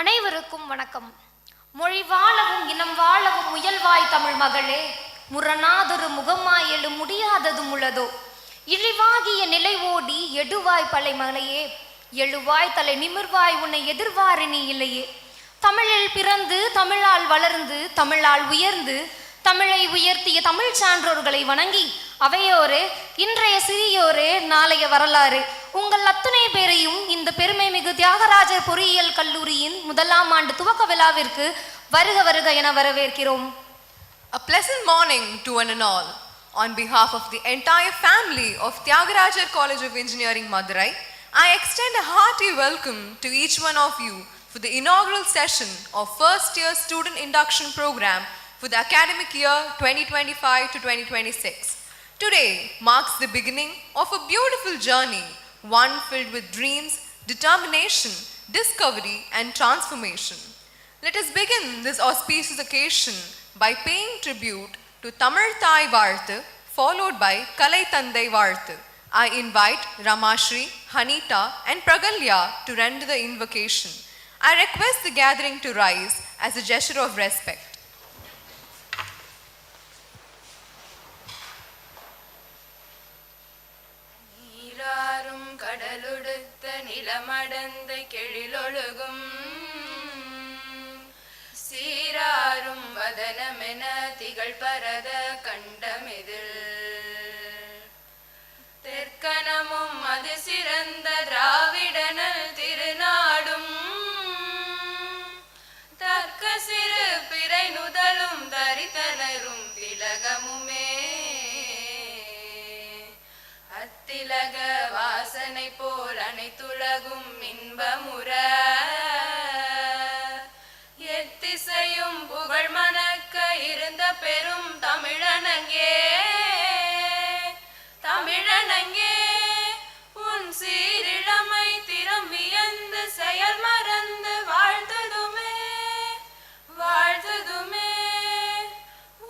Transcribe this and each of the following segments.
அனைவருக்கும் வணக்கம். மொழி வாழவும் இனம் வாழவும் முயல்வாய் தமிழ் மகளே, முரணாதொரு முகமாய் எழு முடியாததும் உள்ளதோ, இழிவாகிய நிலை ஓடி எடுவாய் பலை மலையே, எழுவாய் தலை நிமிர்வாய் உன்னை எதிர்வாரினி இல்லையே. தமிழில் பிறந்து தமிழால் வளர்ந்து தமிழால் உயர்ந்து தமிழை உயர்த்திய தமிழ் சான்றோர்களை வணங்கி, அவையோரே இன்றைய சிறியோரே நாளைய வரலாறு, உங்கள் அத்தனை பேரையும் இந்த பெருமை மிகு தியாகராஜர் பொறியியல் கல்லூரியின் முதலாம் ஆண்டு துவக்க விழாவிற்கு வருக வருக என வரவேற்கிறோம். A pleasant morning to one and all. On behalf of the entire family of Thiagarajar College of Engineering, Madurai, I extend a hearty welcome to each one of you for the inaugural session of first year student induction program for the academic year 2025 to 2026. Today marks the beginning of a beautiful journey, one filled with dreams, determination, discovery and transformation. Let us begin this auspicious occasion by paying tribute to Tamil Thai Varthu, followed by Kalai Thandai Varthu. I invite Ramashri, Hanita and Pragalya to render the invocation. I request the gathering to rise as a gesture of respect. கடலுடுத்த நிலமடந்த கெழிலொழுகும் சீராரும் வதனமென திகழ் பரத கண்டமிதில் தெற்கனமும் அது சிறந்த திராவிடனல் திருநாடும் தக்க சிறு பிறை நுதலும் தரித்தனரும் திலகமுமே அத்திலக வாசனை போல் அனைத்துலகும் இன்பமுற எத்திசையும் புகழ் மணக்க இருந்த பெரும் தமிழனங்கே தமிழனங்கே உன் சீரிழமை திறம் வியந்து செயல் மறந்து வாழ்த்ததுமே வாழ்த்ததுமே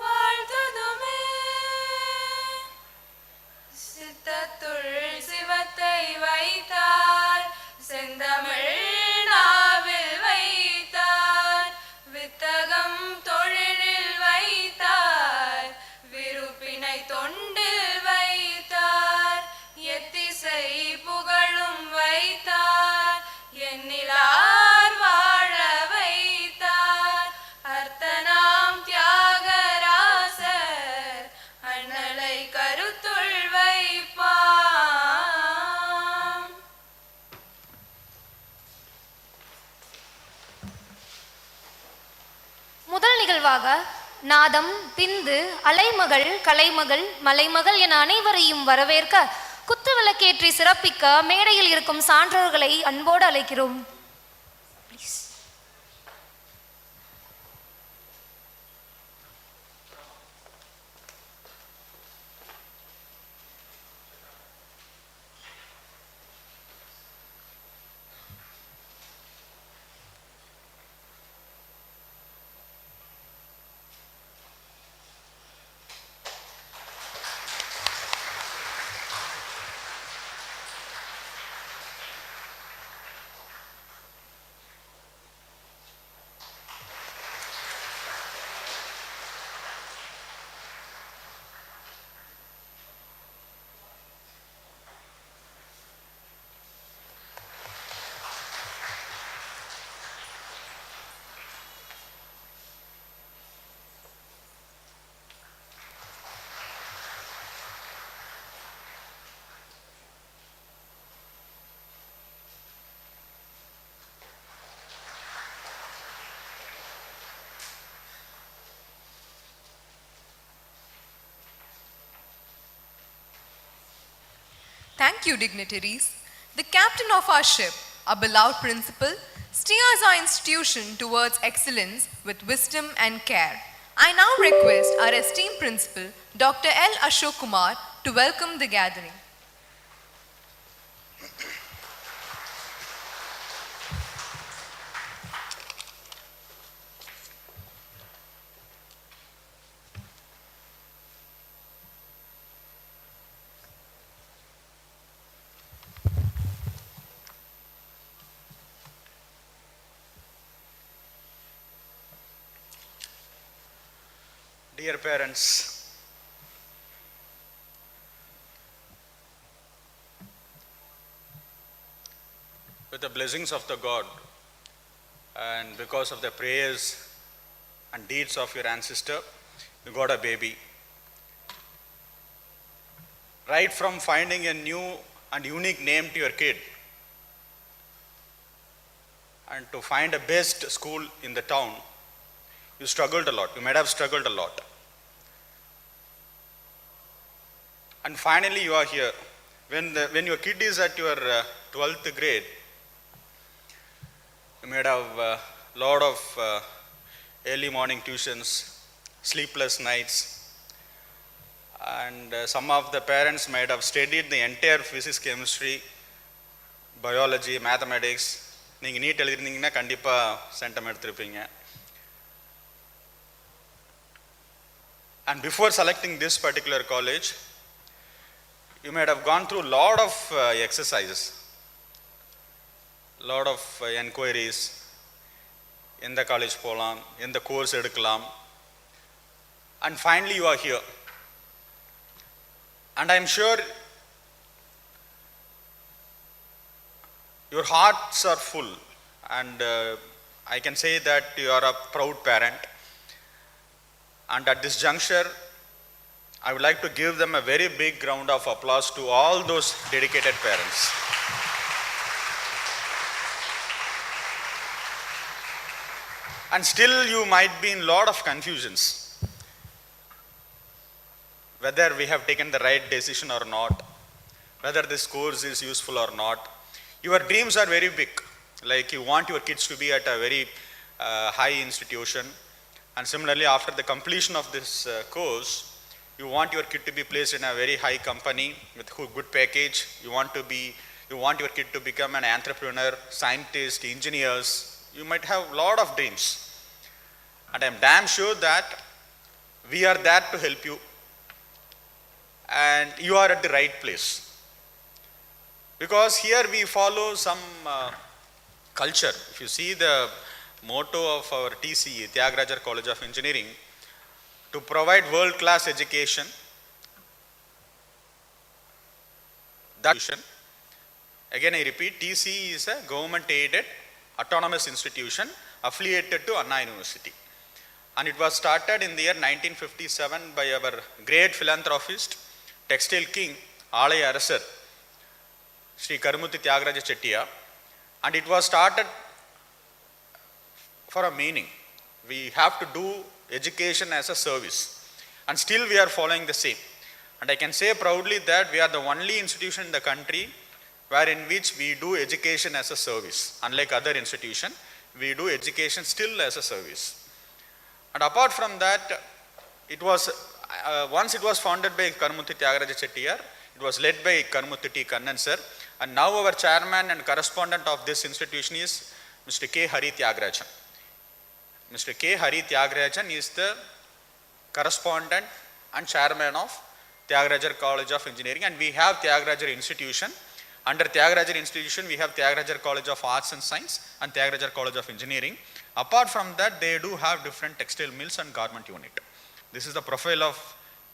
வாழ்த்ததுமே சித்தத்துள் சிவத்தை வைத்தார் செந்தமிழ் நாவில் வைத்தார் வித்தகம் தொழிலில் வைத்தார் விருப்பினை தொண்டில் வைத்தார் எத்திசை புகழும் வைத்தார் எண்ணிலார் வாழ வைத்தார் அர்த்தனாம் தியாகராசர் அண்ணலை கருத்துள் வைப்பாம். முதல் நிகழ்வாக நாதம், பிந்து, அலைமகள், கலைமகள், மலைமகள் என அனைவரையும் வரவேற்க குத்துவிளக்கேற்றி சிறப்பிக்க மேடையில் இருக்கும் சான்றோர்களை அன்போடு அழைக்கிறோம். Thank you, dignitaries. The captain of our ship, our beloved principal, steers our institution towards excellence with wisdom and care. I now request our esteemed principal, Dr. L. Ashok Kumar, to welcome the gathering. Dear parents, with the blessings of the God and because of the prayers and deeds of your ancestor, you got a baby. Right from finding a new and unique name to your kid and to find a best school in the town, you struggled a lot. You might have struggled a lot. And finally you are here. When your kid is at your 12th grade, you might have a lot of early morning tuitions, sleepless nights, and some of the parents might have studied the entire physics, chemistry, biology, mathematics. நீங்கள் NEET எழுதிருந்தீங்கன்னா கண்டிப்பாக centum எடுத்திருப்பீங்க. And before selecting this particular college, you might have gone through a lot of exercises, lot of enquiries. எந்த college போகலாம், எந்த course எடுக்கலாம், and finally you are here. And I am sure your hearts are full, and I can say that you are a proud parent. And at this juncture, I would like to give them a very big round of applause to all those dedicated parents. And still you might be in a lot of confusions, whether we have taken the right decision or not, whether this course is useful or not. Your dreams are very big, like you want your kids to be at a very high institution, and similarly after the completion of this course, you want your kid to be placed in a very high company with good package. You want your kid to become an entrepreneur, scientist, engineers. You might have a lot of dreams, and I am damn sure that we are there to help you, and you are at the right place. Because here we follow some culture. If you see the motto of our TCE, Thiagarajar College of Engineering, to provide world-class education, again I repeat, TCE is a government-aided autonomous institution affiliated to Anna University. And it was started in the year 1957 by our great philanthropist, textile king, Alaya Arasar, Sri Karumuthi Thiagaraja Chettiya, and it was started for a meaning. We have to do education as a service, and still we are following the same. And I can say proudly that we are the only institution in the country in which we do education as a service. Unlike other institutions, we do education still as a service. And apart from that, it was once it was founded by Karumuthi Thiagaraja Chettiya, it was led by Karumuthi T. Kannan sir, and now our chairman and correspondent of this institution is Mr. K. Hari Thiagarajan. Mr. K. Hari Thiagarajan is the correspondent and chairman of Thiagarajar College of Engineering, and we have Thiagarajar Institution. Under Thiagarajar Institution, we have Thiagarajar College of Arts and Science and Thiagarajar College of Engineering. Apart from that, they do have different textile mills and garment unit. This is the profile of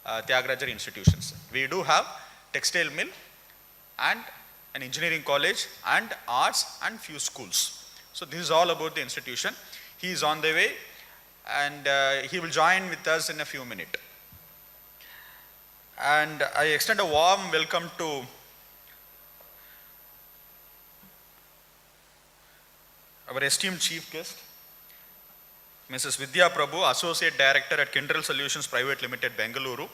Thiagarajar institutions. We do have textile mill and an engineering college and arts and few schools. So this is all about the institution. He is on the way, and he will join with us in a few minutes. And I extend a warm welcome to our esteemed chief guest, Mrs. Vidya Prabhu, Associate Director at Kindle Solutions Private Limited, Bengaluru.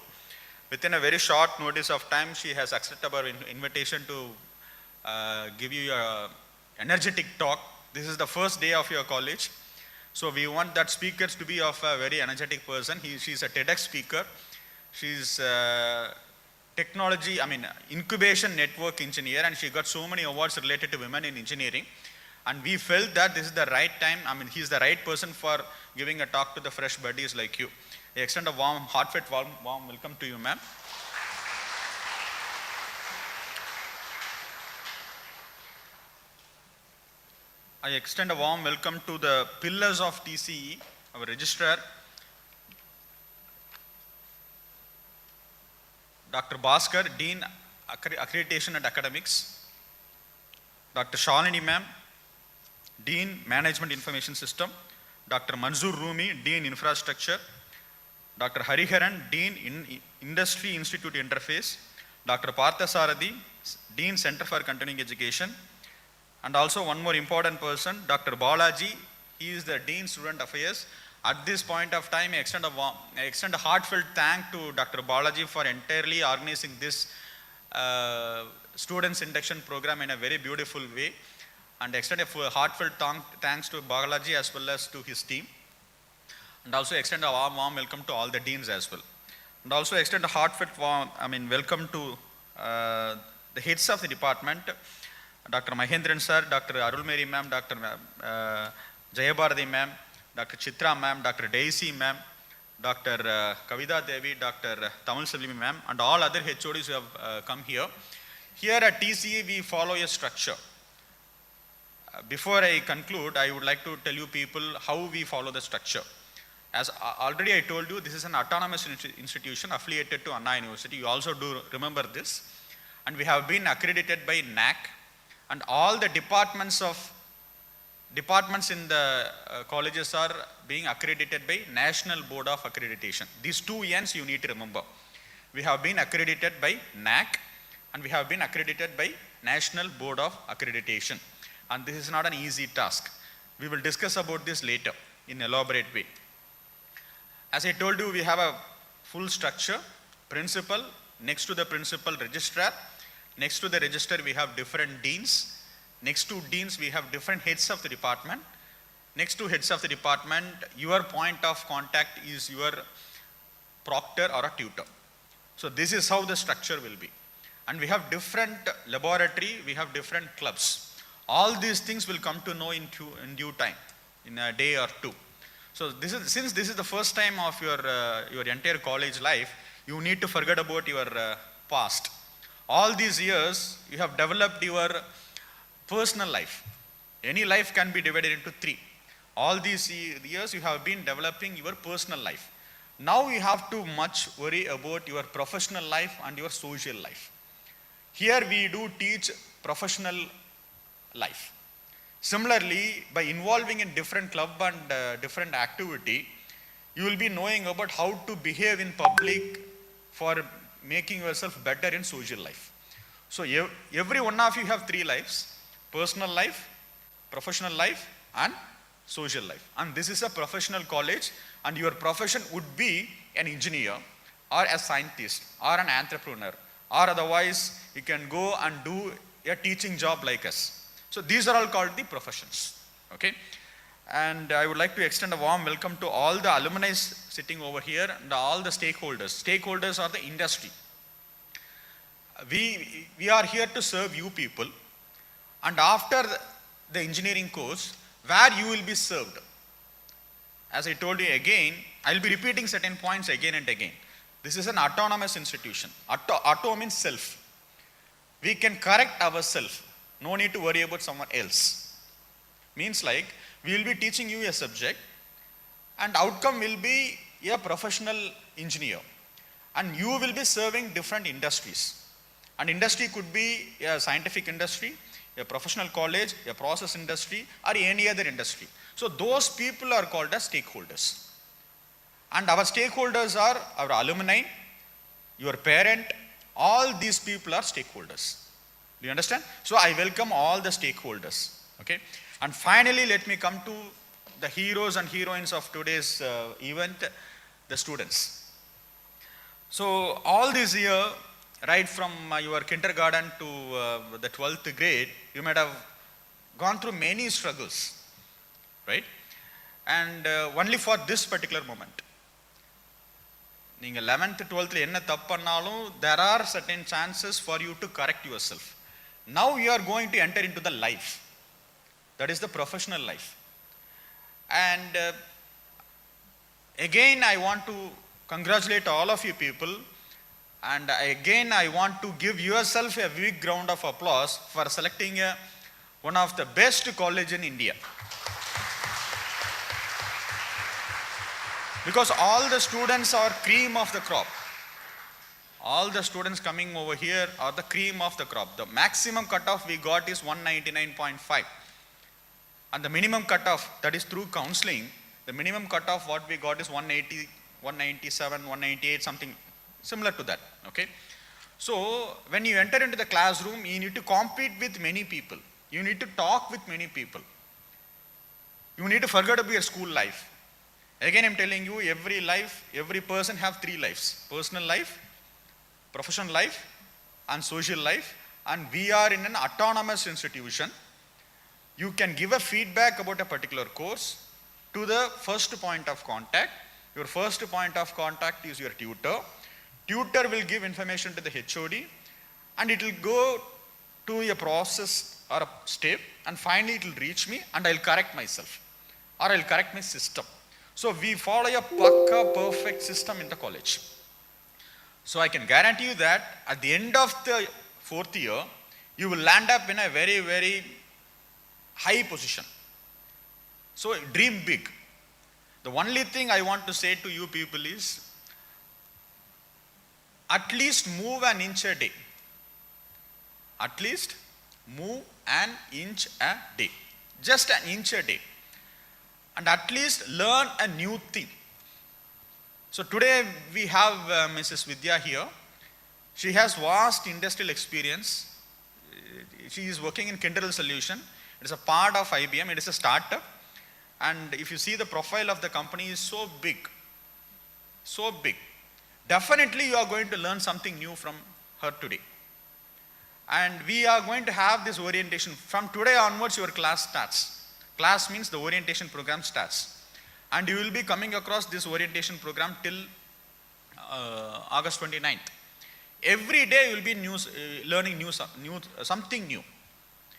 Within a very short notice of time, she has accepted our invitation to give you an energetic talk. This is the first day of your college. So we want that speakers to be of a very energetic person. She's a TEDx speaker. She's incubation network engineer, and she got so many awards related to women in engineering. And we felt that this is the right time. He's the right person for giving a talk to the fresh buddies like you. I extend a heartfelt warm welcome to you, ma'am. I extend a warm welcome to the pillars of TCE, our registrar, Dr. Bhaskar, Dean Accreditation and Academics, Dr. Shalini ma'am, Dean Management Information System, Dr. Manzoor Rumi, Dean Infrastructure, Dr. Hariharan, Dean Industry Institute Interface, Dr. Partha Sarathi, Dean Center for Continuing Education, and also one more important person, Dr. Balaji, he is the Dean Student Affairs. At this point of time, I extend a heartfelt thank to Dr. Balaji for entirely organizing this students induction program in a very beautiful way, and extend a heartfelt thanks to Balaji as well as to his team, and also extend a warm welcome to all the deans as well, and also extend a heartfelt welcome to the heads of the department, Dr. Mahendran sir, Dr. Arulmeri ma'am, Dr. Jayabharati ma'am, Dr. Chitra ma'am, Dr. Daisy ma'am, Dr. Kavita Devi, Dr. Tamil Selvi ma'am, and all other HODs who have come here. Here at TCE we follow a structure. Before I conclude, I would like to tell you people how we follow the structure. As already I told you, this is an autonomous institution affiliated to Anna University. You also do remember this. And we have been accredited by NAC, and all the departments in the colleges are being accredited by National Board of Accreditation. These two N's you need to remember. We have been accredited by NAC and we have been accredited by National Board of Accreditation. And this is not an easy task. We will discuss about this later in an elaborate way. As I told you, we have a full structure, principal, next to the principal registrar, next to the registrar we have different deans, next to deans we have different heads of the department, next to heads of the department your point of contact is your proctor or a tutor. So this is how the structure will be. And we have different laboratory, we have different clubs. All these things will come to know in due time, in a day or two. So since this is the first time of your entire college life, you need to forget about your past. All these years, you have developed your personal life. Any life can be divided into three. All these years, you have been developing your personal life. Now you have to much worry about your professional life and your social life. Here we do teach professional life. Similarly, by involving in different club and different activity, you will be knowing about how to behave in public for making yourself better in social life. So every one of you have three lives: personal life, professional life, and social life. And this is a professional college, and your profession would be an engineer or a scientist or an entrepreneur, or otherwise you can go and do a teaching job like us. So these are all called the professions. Okay? And I would like to extend a warm welcome to all the alumni sitting over here and all the stakeholders. Stakeholders are the industry. We are here to serve you people, and after the engineering course, where you will be served. As I told you again, I will be repeating certain points again and again. This is an autonomous institution. Auto means self. We can correct ourselves. No need to worry about someone else. Means like, we will be teaching you a subject, and outcome will be a professional engineer. And you will be serving different industries. And industry could be a scientific industry, a professional college, a process industry, or any other industry. So those people are called as stakeholders. And our stakeholders are our alumni, your parent, all these people are stakeholders. Do you understand? So I welcome all the stakeholders. Okay? And finally, let me come to the heroes and heroines of today's event, the students. So all this year, right from your kindergarten to the 12th grade, you might have gone through many struggles, right? And only for this particular moment. நீங்கள் 11th 12th என்ன தப்பு பண்ணாலும் there are certain chances for you to correct yourself. Now you are going to enter into the life. That is the professional life. And again I want to congratulate all of you people, and again I want to give yourself a big round of applause for selecting one of the best college in India. Because all the students are cream of the crop. All the students coming over here are the cream of the crop. The maximum cutoff we got is 199.5. And the minimum cutoff, that is through counseling, the minimum cutoff what we got is 180, 197, 198, something similar to that. Okay. So when you enter into the classroom, you need to compete with many people. You need to talk with many people. You need to forget about your school life. Again, I'm telling you, every life, every person have three lives: personal life, professional life, and social life. And we are in an autonomous institution. You can give a feedback about a particular course to the first point of contact. Your first point of contact is your tutor. Tutor will give information to the HOD, and it will go to a process or a step, and finally it will reach me, and I'll correct myself, or I'll correct my system. So we follow a perfect system in the college. So I can guarantee you that at the end of the fourth year, you will land up in a very, very high position. So dream big. The only thing I want to say to you people is, at least move an inch a day. At least move an inch a day. Just an inch a day. And at least learn a new thing. So today we have Mrs. Vidya here. She has vast industrial experience. She is working in Kindle Solution. It is a part of IBM. It is a startup. And if you see the profile of the company is so big. So big. Definitely you are going to learn something new from her today. And we are going to have this orientation. From today onwards, your class starts. Class means the orientation program starts. And you will be coming across this orientation program till August 29th. Every day you will be learning something new.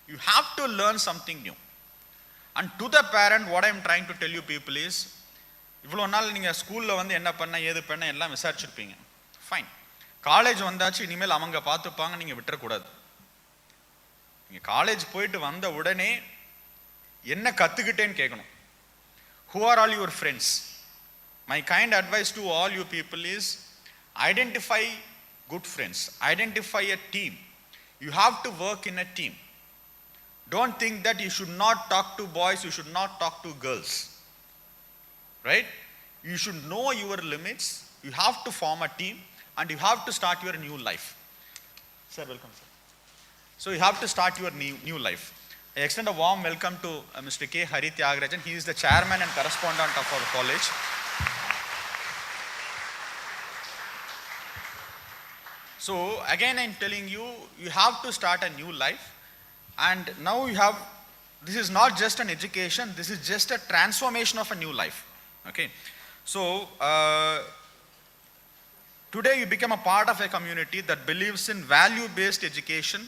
You have to learn something new. And to the parent, what I am trying to tell you people is, இவ்வளோ நாள் நீங்கள் ஸ்கூலில் வந்து என்ன பண்ண ஏது பண்ண எல்லாம் விசாரிச்சிருப்பீங்க. ஃபைன். காலேஜ் வந்தாச்சு, இனிமேல் அவங்க பார்த்துப்பாங்க, நீங்கள் விட்டுறக்கூடாது. நீங்கள் காலேஜ் போயிட்டு வந்த உடனே என்ன கற்றுக்கிட்டேன்னு கேட்கணும். Who are all your friends? My kind advice to all you people is, identify good friends. Identify a team. You have to work in a team. Don't think that you should not talk to boys, you should not talk to girls. Right? You should know your limits. You have to form a team and you have to start your new life. Sir, welcome, sir. So you have to start your new life. I extend a warm welcome to Mr. K. Hari Thiagarajan. He is the chairman and correspondent of our college. So again, I'm telling you, you have to start a new life. And now you have, this is not just an education, this is just a transformation of a new life. Okay. So today you become a part of a community that believes in value-based education,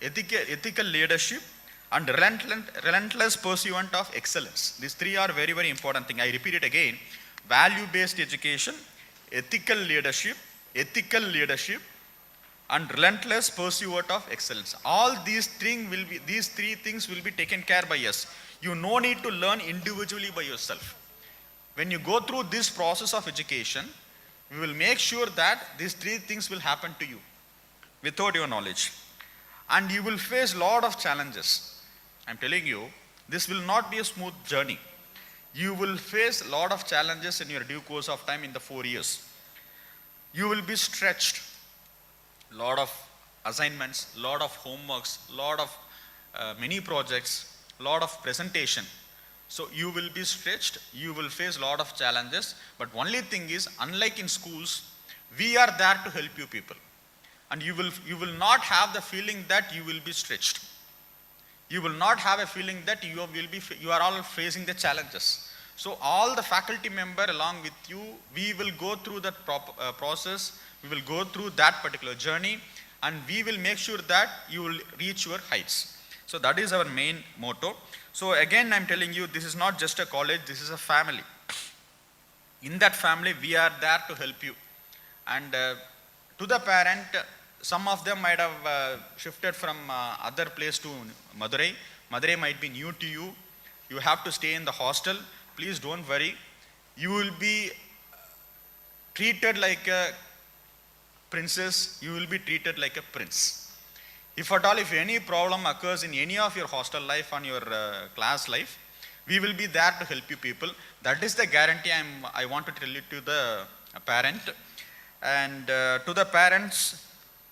ethical leadership, and relentless pursuit of excellence. These three are very, very important things. I repeat it again. Value-based education, ethical leadership, and relentless pursuit of excellence. All these three things will be taken care by us. You no need to learn individually by yourself. When you go through this process of education, we will make sure that these three things will happen to you without your knowledge. And you will face a lot of challenges. I'm telling you, this will not be a smooth journey. You will face a lot of challenges in your due course of time in the 4 years. You will be stretched. Lot of assignments, lot of homeworks, lot of mini projects, lot of presentation. So you will be stretched, you will face a lot of challenges, but only thing is, unlike in schools, we are there to help you people. And you will not have the feeling that you will be stretched. You will not have a feeling that you are all facing the challenges. So all the faculty member along with you, we will go through that process. We will go through that particular journey, and we will make sure that you will reach your heights. So that is our main motto. So again, I'm telling you, this is not just a college, this is a family. In that family, we are there to help you. And to the parent, some of them might have shifted from other place to Madurai. Madurai might be new to you. You have to stay in the hostel. Please don't worry. You will be treated like a princess, you will be treated like a prince. If at all, if any problem occurs in any of your hostel life and your class life, we will be there to help you people. That is the guarantee I want to tell it to the parent. And to the parents,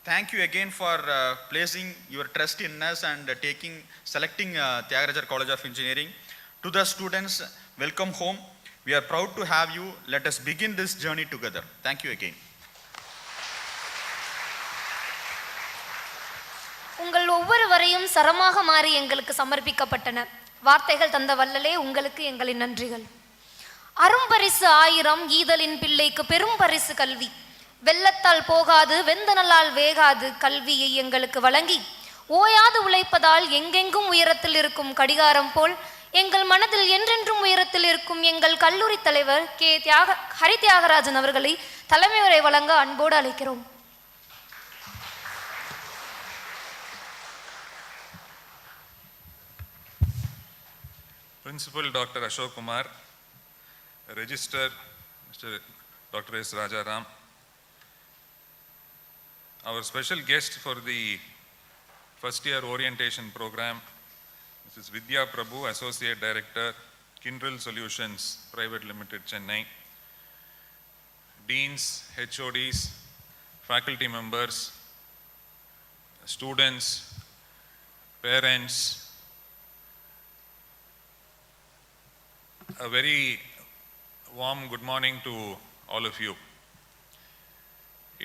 thank you again for placing your trust in us and selecting Thiagarajar College of Engineering. To the students, welcome home. We are proud to have you. Let us begin this journey together. Thank you again. உங்கள் ஒவ்வொருவரையும் சரமாக மாறி எங்களுக்கு சமர்ப்பிக்கப்பட்டன. வார்த்தைகள் தந்த வல்லலே உங்களுக்கு எங்களின் நன்றிகள். அரும்பரிசு 1000 ஈதலின் பிள்ளைக்கு பெரும் பரிசு கல்வி. வெள்ளத்தால் போகாது வெந்தனலால் வேகாது கல்வியை எங்களுக்கு வழங்கி ஓயாது உழைப்பதால் எங்கெங்கும் உயரத்தில் இருக்கும் கடிகாரம் போல் எங்கள் மனதில் என்றென்றும் உயரத்தில் இருக்கும் எங்கள் கல்லூரி தலைவர் ஹரி தியாகராஜன் அவர்களை தலைமை உரை வழங்க அன்போடு அழைக்கிறோம். Principal Dr. Ashok Kumar, Register Mr. Dr. S. Rajaram, our special guest for the first year orientation program, Mrs. Vidya Prabhu, Associate Director, Kindle Solutions Private Limited, Chennai, Deans, HODs, faculty members, students, parents, a very warm good morning to all of you.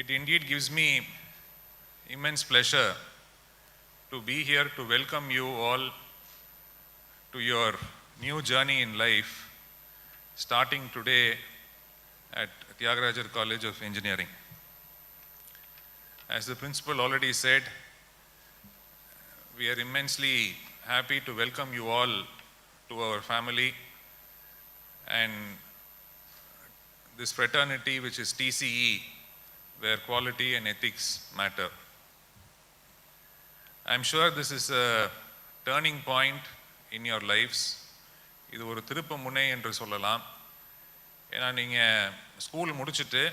It indeed gives me immense pleasure to be here to welcome you all to your new journey in life, starting today at Thiagarajar College of Engineering. As the principal already said, we are immensely happy to welcome you all to our family and this fraternity which is TCE, where quality and ethics matter. I'm sure this is a turning point in your lives. இது ஒரு திருப்பு முனை என்று சொல்லலாம். ஏன்னா நீங்கள் school முடிச்சுட்டு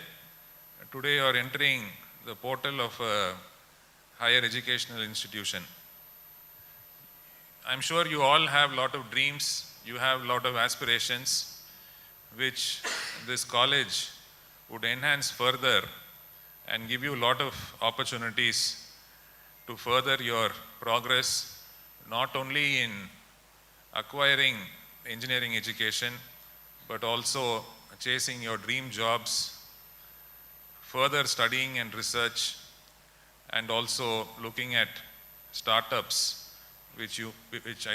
today you are entering the portal of a higher educational institution. I'm sure you all have a lot of dreams, you have a lot of aspirations, which this college would enhance further and give you a lot of opportunities to further your progress, not only in acquiring engineering education, but also chasing your dream jobs, further studying and research, and also looking at startups, which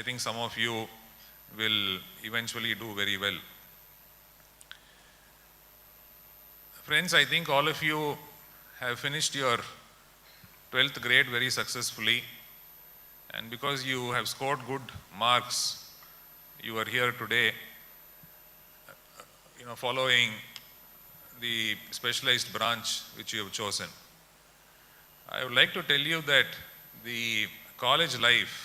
I think some of you will eventually do very well. Friends, I think all of you have finished your 12th grade very successfully, and because you have scored good marks, you are here today, following the specialized branch which you have chosen. I would like to tell you that the college life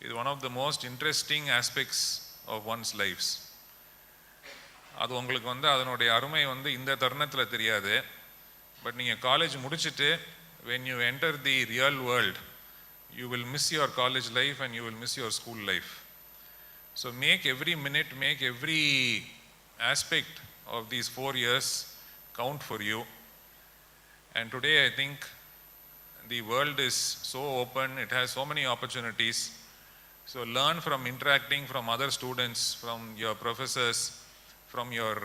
is one of the most interesting aspects of one's lives. அது உங்களுக்கு அதனுடைய அருமை இந்த தருணத்தில் தெரியாது. But நீங்கள் college முடிச்சுட்டு when you enter the real world, you will miss your college life and you will miss your school life. So make every minute, make every aspect of these 4 years count for you. And today I think the world is so open, it has so many opportunities. So learn from interacting from other students, from your professors, from your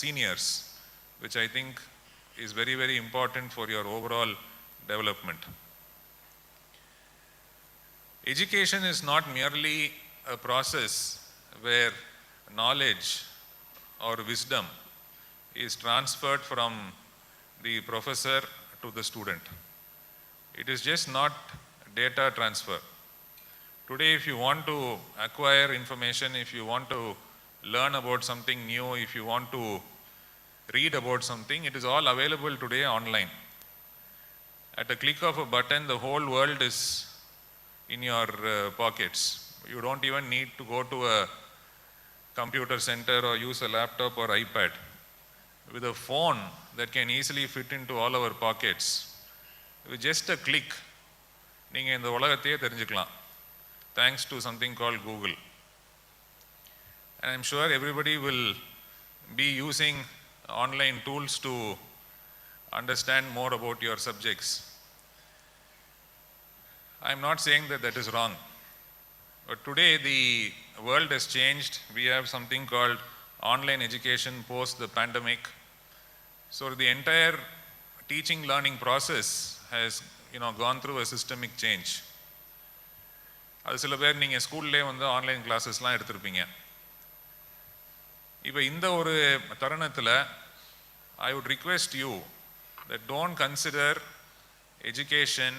seniors, which I think is very, very important for your overall development. Education is not merely a process where knowledge or wisdom is transferred from the professor to the student. It is just not data transfer. Today, if you want to acquire information, if you want to learn about something new, if you want to read about something, it is all available today online. At a click of a button, the whole world is in your pockets. You don't even need to go to a computer center or use a laptop or iPad. with a phone that can easily fit into all our pockets. With just a click, நீங்கள் இந்த உலகத்தையே தெரிஞ்சுக்கலாம், thanks to something called Google. And I'm sure everybody will be using online tools to understand more about your subjects. I'm not saying that that is wrong. But today the world has changed. We have something called online education post the pandemic. So the entire teaching learning process has gone through a systemic change. அது சில பேர் நீங்கள் ஸ்கூல்லே வந்து online கிளாஸஸ்லாம் எடுத்திருப்பீங்க. இப்போ இந்த ஒரு தருணத்தில் I would request you that don't consider education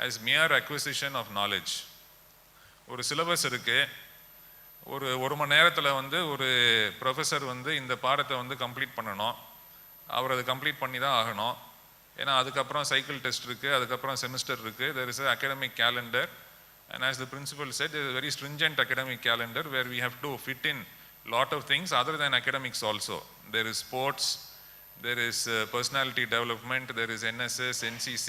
as mere acquisition of knowledge. ஒரு சிலபஸ் இருக்குது, ஒரு மணி நேரத்தில் வந்து ஒரு ப்ரொஃபஸர் வந்து இந்த பாடத்தை வந்து கம்ப்ளீட் பண்ணணும், அவர் அதை கம்ப்ளீட் பண்ணி தான் ஆகணும். ஏன்னா அதுக்கப்புறம் சைக்கிள் டெஸ்ட் இருக்குது, அதுக்கப்புறம் செமிஸ்டர் இருக்குது. there is a academic calendar, and as the principal said, there is a very stringent academic calendar where we have to fit in lot of things other than academics also. There is sports, there is personality development, there is NSS, NCC,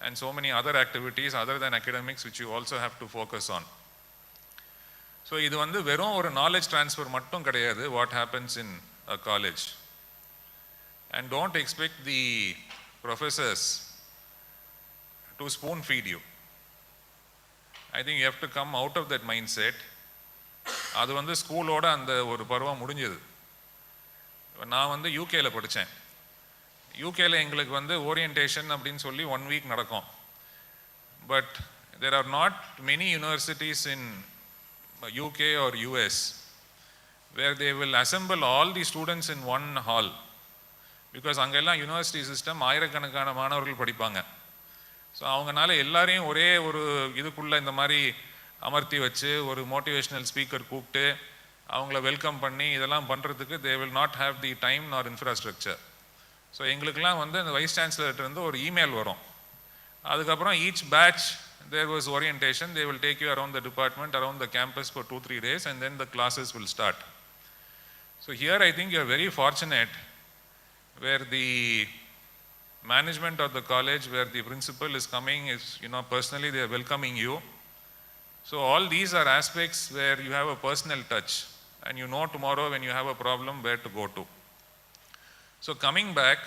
and so many other activities other than academics which you also have to focus on. So இது வந்து வெறும் ஒரு knowledge transfer மட்டும் கிடையாது what happens in a college. And don't expect the professors to spoon feed you. I think you have to come out of that mindset. அது வந்து ஸ்கூலோட அந்த ஒரு பருவம் முடிஞ்சது. நான் வந்து யூகேல படித்தேன். யூகேல எங்களுக்கு வந்து ஓரியன்டேஷன் அப்படின்னு சொல்லி 1 week நடக்கும். But there are not many universities in UK or US where they will assemble all the students in one hall, because அங்கெல்லாம் யூனிவர்சிட்டி சிஸ்டம் ஆயிரக்கணக்கான மாணவர்கள் படிப்பாங்க. ஸோ அவங்கனால எல்லாரையும் ஒரே ஒரு இதுக்குள்ளே இந்த மாதிரி அமர்த்தி வச்சு ஒரு மோட்டிவேஷ்னல் ஸ்பீக்கர் கூப்பிட்டு அவங்கள வெல்கம் பண்ணி இதெல்லாம் பண்ணுறதுக்கு they will not have the time nor infrastructure. So எங்களுக்கெல்லாம் வந்து அந்த வைஸ் சான்சலர்கிட்ட ஒரு இமெயில் வரும். அதுக்கப்புறம் each batch there was orientation. They will take you around the department, around the campus for 2-3 days, and then the classes will start. So here I think you are very fortunate where the management of the college, where the principal is coming, is personally they are welcoming you. So all these are aspects where you have a personal touch, and you know tomorrow when you have a problem where to go to. So coming back,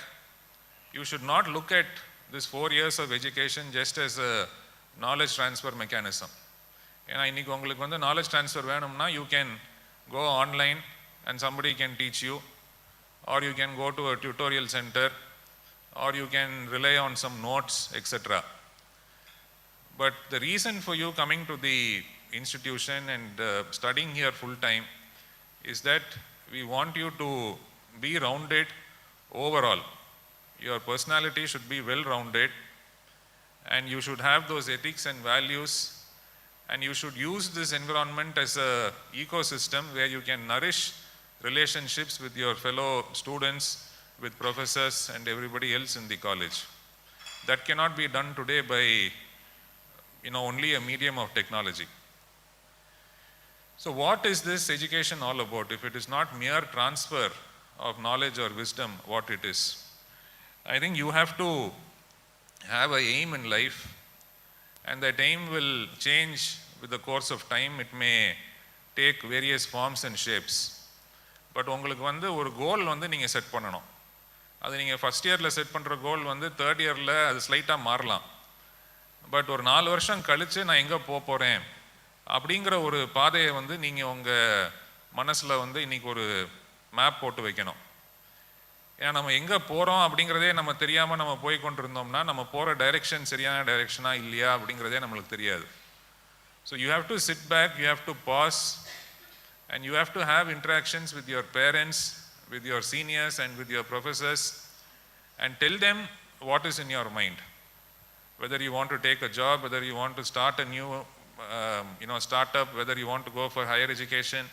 you should not look at this 4 years of education just as a knowledge transfer mechanism. ஏன்னா இன்னைக்கு உங்களுக்கு வந்து knowledge transfer வேணும்னா you can go online and somebody can teach you, or you can go to a tutorial center, or you can rely on some notes, etc. But the reason for you coming to the institution and studying here full time is that we want you to be rounded overall. Your personality should be well rounded, and you should have those ethics and values, and you should use this environment as a ecosystem where you can nourish relationships with your fellow students, with professors and everybody else in the college. That cannot be done today by only a medium of technology. So what is this education all about if it is not mere transfer of knowledge or wisdom? What it is? I think you have to have an aim in life, and that aim will change with the course of time. It may take various forms and shapes. But உங்களுக்கு வந்து ஒரு கோல் வந்து நீங்கள் set பண்ணணும். அது நீங்கள் first இயரில் set பண்ணுற கோல் வந்து தேர்ட் இயரில் அது ஸ்லைட்டாக மாறலாம். பட் ஒரு 4 வருஷம் கழித்து நான் எங்கே போகிறேன் அப்படிங்கிற ஒரு பாதையை வந்து நீங்கள் உங்கள் மனசில் வந்து இன்றைக்கி ஒரு மேப் போட்டு வைக்கணும். ஏன்னா நம்ம எங்கே போகிறோம் அப்படிங்கிறதே நம்ம தெரியாமல் நம்ம போய் கொண்டிருந்தோம்னா நம்ம போகிற டைரெக்ஷன் சரியான டைரெக்ஷனாக இல்லையா அப்படிங்கிறதே நம்மளுக்கு தெரியாது. So you have to sit back, you have to pass, and you have to have interactions with your parents, with your seniors and with your professors, and tell them what is in your mind. Whether you want to take a job, whether you want to start a new startup, whether you want to go for higher education.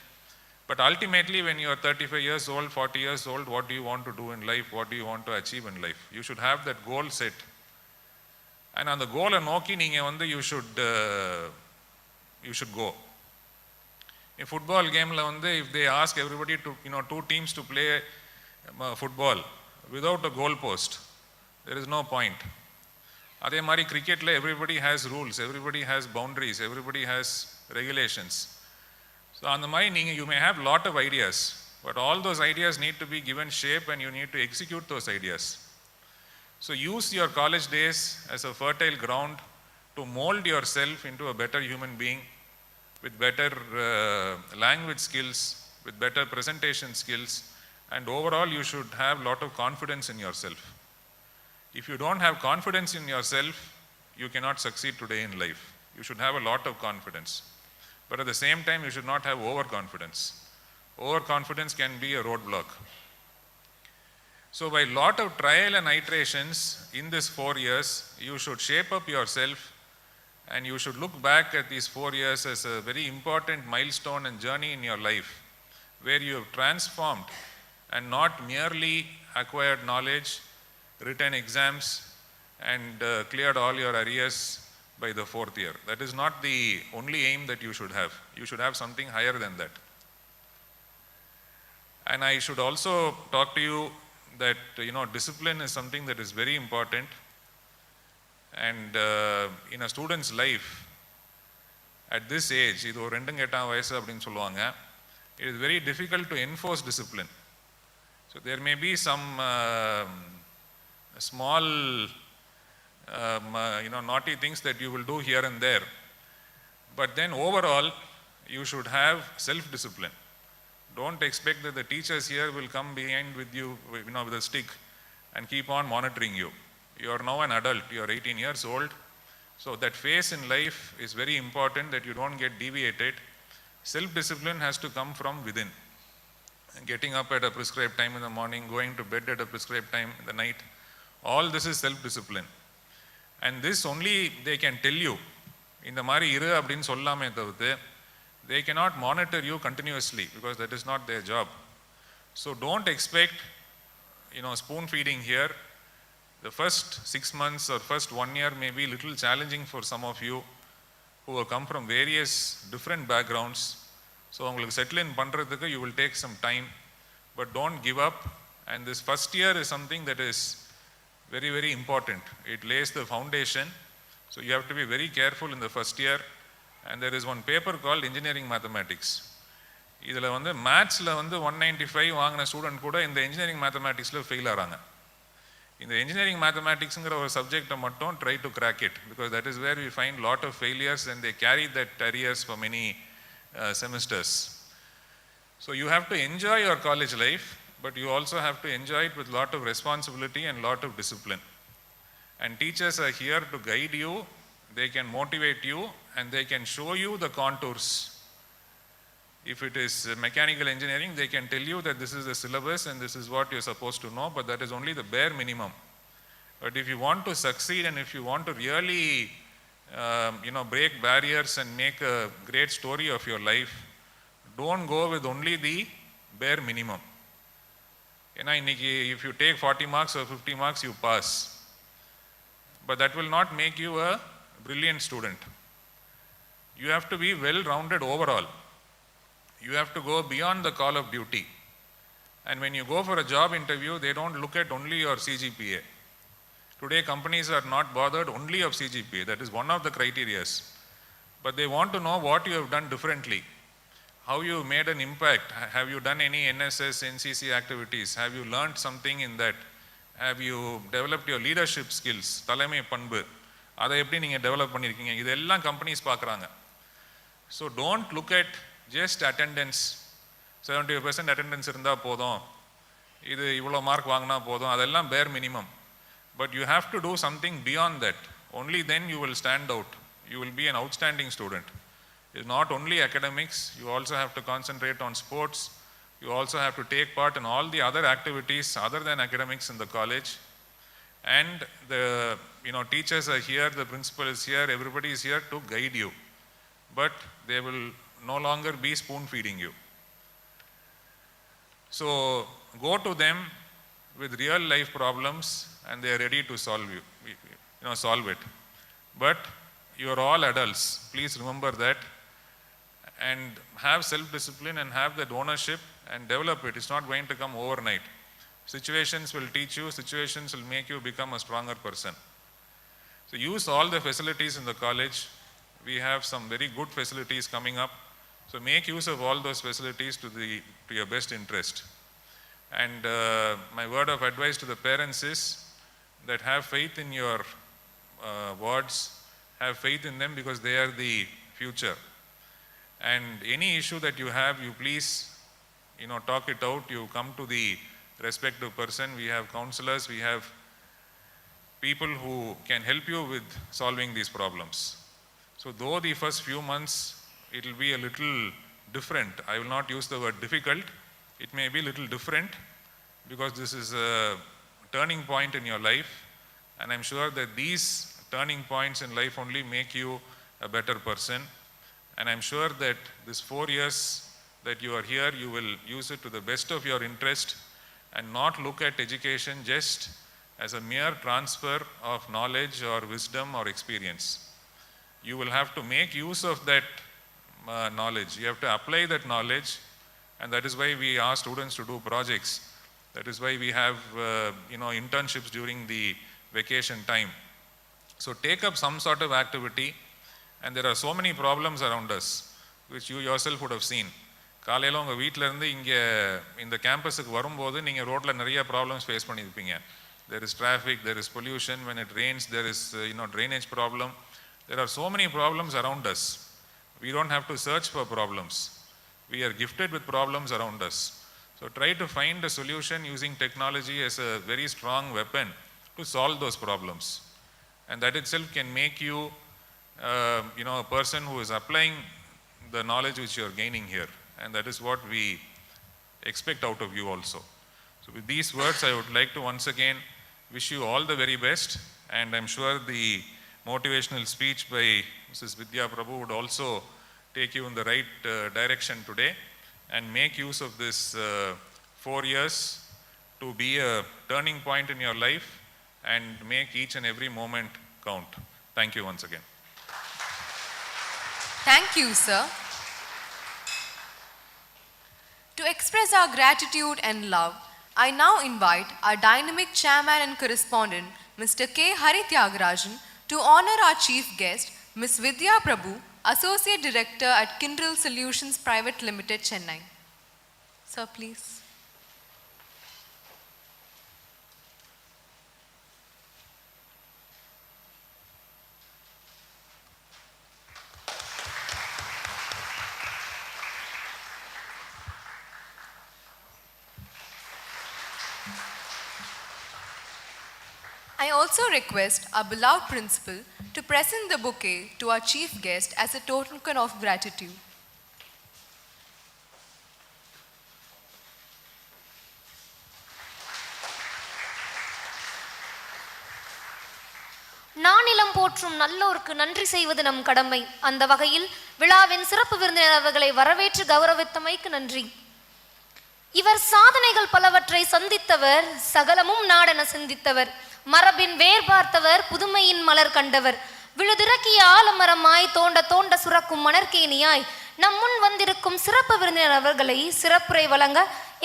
But ultimately when you are 35 years old, 40 years old, what do you want to do in life? What do you want to achieve in life? You should have that goal set. And on the goal நோக்கி நீங்கள் வந்து you should go. A football game la வந்து if they ask everybody to 2 teams to play football, without a goal post, there is no point. அதே மாதிரி கிரிக்கெட்டில் everybody has rules, everybody has boundaries, everybody has regulations. So அந்த மாதிரி நீங்கள் you may have lot of ideas, but all those ideas need to be given shape and you need to execute those ideas. So use your college days as a fertile ground to mold yourself into a better human being with better language skills, with better presentation skills, and overall you should have lot of confidence in yourself. If you don't have confidence in yourself, you cannot succeed today in life. You should have a lot of confidence. But at the same time, you should not have overconfidence. Overconfidence can be a roadblock. So by lot of trial and iterations in this 4 years, you should shape up yourself and you should look back at these 4 years as a very important milestone and journey in your life where you have transformed and not merely acquired knowledge, written exams and cleared all your arrears by the 4th year. That is not the only aim that you should have. You should have something higher than that. And I should also talk to you that discipline is something that is very important. And in a student's life, at this age, இது ஒரு 2 வயசு அப்படின்னு சொல்லுவாங்க, it is very difficult to enforce discipline. So there may be some small naughty things that you will do here and there, but then overall you should have self-discipline. Don't expect that the teachers here will come behind with you, with a stick and keep on monitoring you. You are now an adult, you are 18 years old, so that phase in life is very important that you don't get deviated. Self-discipline has to come from within. Getting up at a prescribed time in the morning, going to bed at a prescribed time in the night, all this is self-discipline. And this only they can tell you. இந்த மாதிரி இரு அப்படின்னு சொல்லாமே தவிர்த்து they cannot monitor you continuously because that is not their job. So don't expect spoon feeding here. The first 6 months or first 1 year may be little challenging for some of you who have come from various different backgrounds. So உங்களுக்கு settle in பண்றதுக்கு you will take some time, but don't give up. And this first year is something that is very, very important. It lays the foundation. So you have to be very careful in the first year. And there is one paper called Engineering Mathematics. இதில் மேத்ஸில் 195 வாங்கின student கூட இந்த engineering மேத்தமேட்டிக்ஸில் fail ஆகிறாங்க. இந்த engineering மேத்தமேட்டிக்ஸுங்கிற ஒரு சப்ஜெக்டை மட்டும் try to crack it because that is where we find lot of failures and they carry that arrears for many semesters. So you have to enjoy your college life, but you also have to enjoy it with lot of responsibility and lot of discipline. And teachers are here to guide you, they can motivate you, and they can show you the contours. If it is mechanical engineering, they can tell you that this is the syllabus and this is what you're supposed to know, but that is only the bare minimum. But if you want to succeed and if you want to really break barriers and make a great story of your life, don't go with only the bare minimum. If you take 40 marks or 50 marks, you pass. But that will not make you a brilliant student. You have to be well-rounded overall. You have to go beyond the call of duty. And when you go for a job interview, they don't look at only your CGPA. Today, companies are not bothered only of CGPA. That is one of the criterias. But they want to know what you have done differently. How you made an impact. Have you done any NSS, NCC activities? Have you learned something in that? Have you developed your leadership skills? தலைமை பண்பு அதை எப்படி நீங்கள் develop பண்ணியிருக்கீங்க, இதெல்லாம் companies பார்க்குறாங்க. So don't look at just attendance. 75% attendance இருந்தால் போதும், இது இவ்வளோ மார்க் வாங்கினா போதும், அதெல்லாம் பேர் minimum. But you have to do something beyond that. Only then you will stand out. You will be an outstanding student. It's not only academics, you also have to concentrate on sports. You also have to take part in all the other activities other than academics in the college. And the teachers are here, the principal is here, everybody is here to guide you. But they will no longer be spoon feeding you. So go to them with real life problems and they are ready to solve it. But you are all adults. Please remember that and have self-discipline and have that ownership and develop it. It's not going to come overnight. Situations will teach you, situations will make you become a stronger person. So use all the facilities in the college. We have some very good facilities coming up. So make use of all those facilities to your best interest. And my word of advice to the parents is that have faith in your wards, have faith in them because they are the future. And any issue that you have, you please, talk it out. You come to the respective person. We have counselors, we have people who can help you with solving these problems. So though the first few months it will be a little different, I will not use the word difficult, it may be a little different because this is a turning point in your life, and I'm sure that these turning points in life only make you a better person. And I'm sure that this 4 years that you are here, you will use it to the best of your interest and not look at education just as a mere transfer of knowledge or wisdom or experience. You will have to make use of that knowledge. You have to apply that knowledge, and that is why we ask students to do projects. That is why we have internships during the vacation time. So take up some sort of activity, and there are so many problems around us, which you yourself would have seen. காலையில் உங்கள் வீட்டிலேருந்து இங்கே இந்த கேம்பஸுக்கு வரும்போது நீங்கள் ரோட்டில் நிறைய problems face பண்ணியிருப்பீங்க. There is traffic, there is pollution, when it rains there is drainage problem. There are so many problems around us. We don't have to search for problems. We are gifted with problems around us. So try to find a solution using technology as a very strong weapon to solve those problems. And that itself can make you a person who is applying the knowledge which you are gaining here. And that is what we expect out of you also. So with these words, I would like to once again wish you all the very best, and I'm sure the motivational speech by Mrs. Vidya Prabhu would also take you in the right direction today, and make use of this 4 years to be a turning point in your life and make each and every moment count. Thank you once again. Thank you, sir. To express our gratitude and love, I now invite our dynamic chairman and correspondent, Mr. K. Hari Thiagarajan, to honor our chief guest, Ms. Vidya Prabhu, Associate Director at Kindle Solutions Private Limited, Chennai. Sir, please. I also request our beloved principal to present the bouquet to our chief guest as a token of gratitude. நானிலம் போற்றும் நல்லோருக்கு நன்றி செய்வது நம் கடமை. அந்த வகையில் விழாவின் சிறப்பு விருந்தினர் அவர்களை வரவேற்று கௌரவித்தமைக்கு நன்றி. இவர் சாதனைகள் பலவற்றை சந்தித்தவர், சகலமும் நாடென சிந்தித்தவர், மரபின் வேர் பார்த்தவர், புதுமையின் மலர் கண்டவர், விழுதிறக்கிய ஆலமரமாய் தோண்ட தோண்ட சுரக்கும் மணற்கேணியாய் நம் முன் வந்திருக்கும் சிறப்பு விருந்தினர் அவர்களை சிறப்புரை வழங்க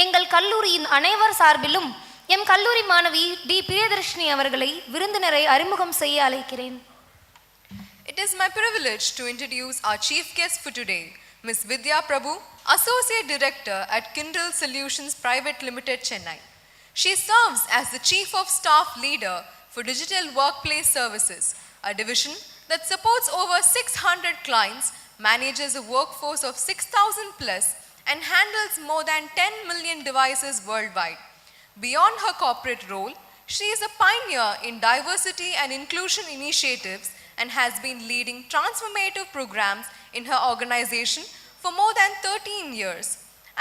எங்கள் கல்லூரியின் அனைவர் சார்பிலும் எம் கல்லூரி மாணவி டி பிரியதர்ஷினி அவர்களை விருந்தினரை அறிமுகம் செய்ய அழைக்கிறேன். It is my privilege to introduce our chief guest for today, Ms. Vidya Prabhu, Associate Director at Kindle Solutions Private Limited, Chennai. She serves as the Chief of Staff Leader for Digital Workplace Services, a division that supports over 600 clients, manages a workforce of 6,000 plus, and handles more than 10 million devices worldwide. Beyond her corporate role, she is a pioneer in diversity and inclusion initiatives and has been leading transformative programs in her organization for more than 13 years.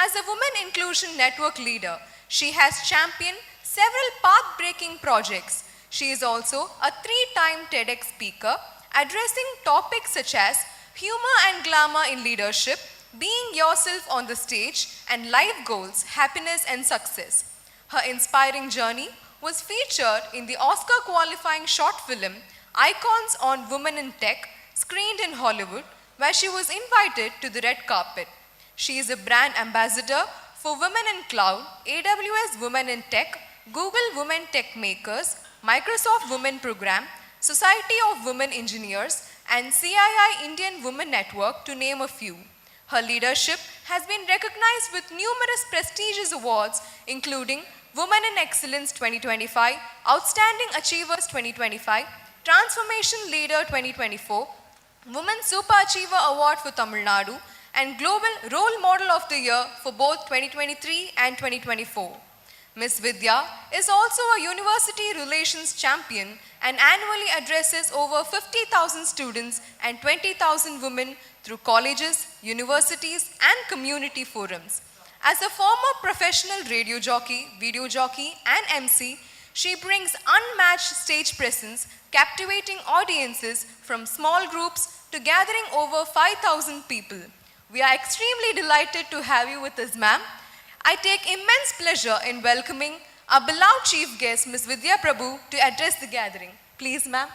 As a Women Inclusion Network leader, she has championed several path-breaking projects. She is also a 3-time TEDx speaker, addressing topics such as humor and glamour in leadership, being yourself on the stage, and life goals, happiness and success. Her inspiring journey was featured in the Oscar-qualifying short film Icons on Women in Tech, screened in Hollywood, where she was invited to the red carpet. She is a brand ambassador for Women in Cloud, AWS Women in Tech, Google Women Tech Makers, Microsoft Women Program, Society of Women Engineers, and CII Indian Women Network, to name a few. Her leadership has been recognized with numerous prestigious awards, including Women in Excellence 2025, Outstanding Achievers 2025, Transformation Leader 2024, Women Super Achiever Award for Tamil Nadu, and Global Role Model of the Year for both 2023 and 2024. Ms. Vidya is also a university relations champion and annually addresses over 50,000 students and 20,000 women through colleges, universities, and community forums. As a former professional radio jockey, video jockey, and MC, she brings unmatched stage presence, captivating audiences from small groups to gathering over 5,000 people. We are extremely delighted to have you with us, ma'am. I take immense pleasure in welcoming our beloved chief guest, Ms. Vidya Prabhu, to address the gathering. Please, ma'am.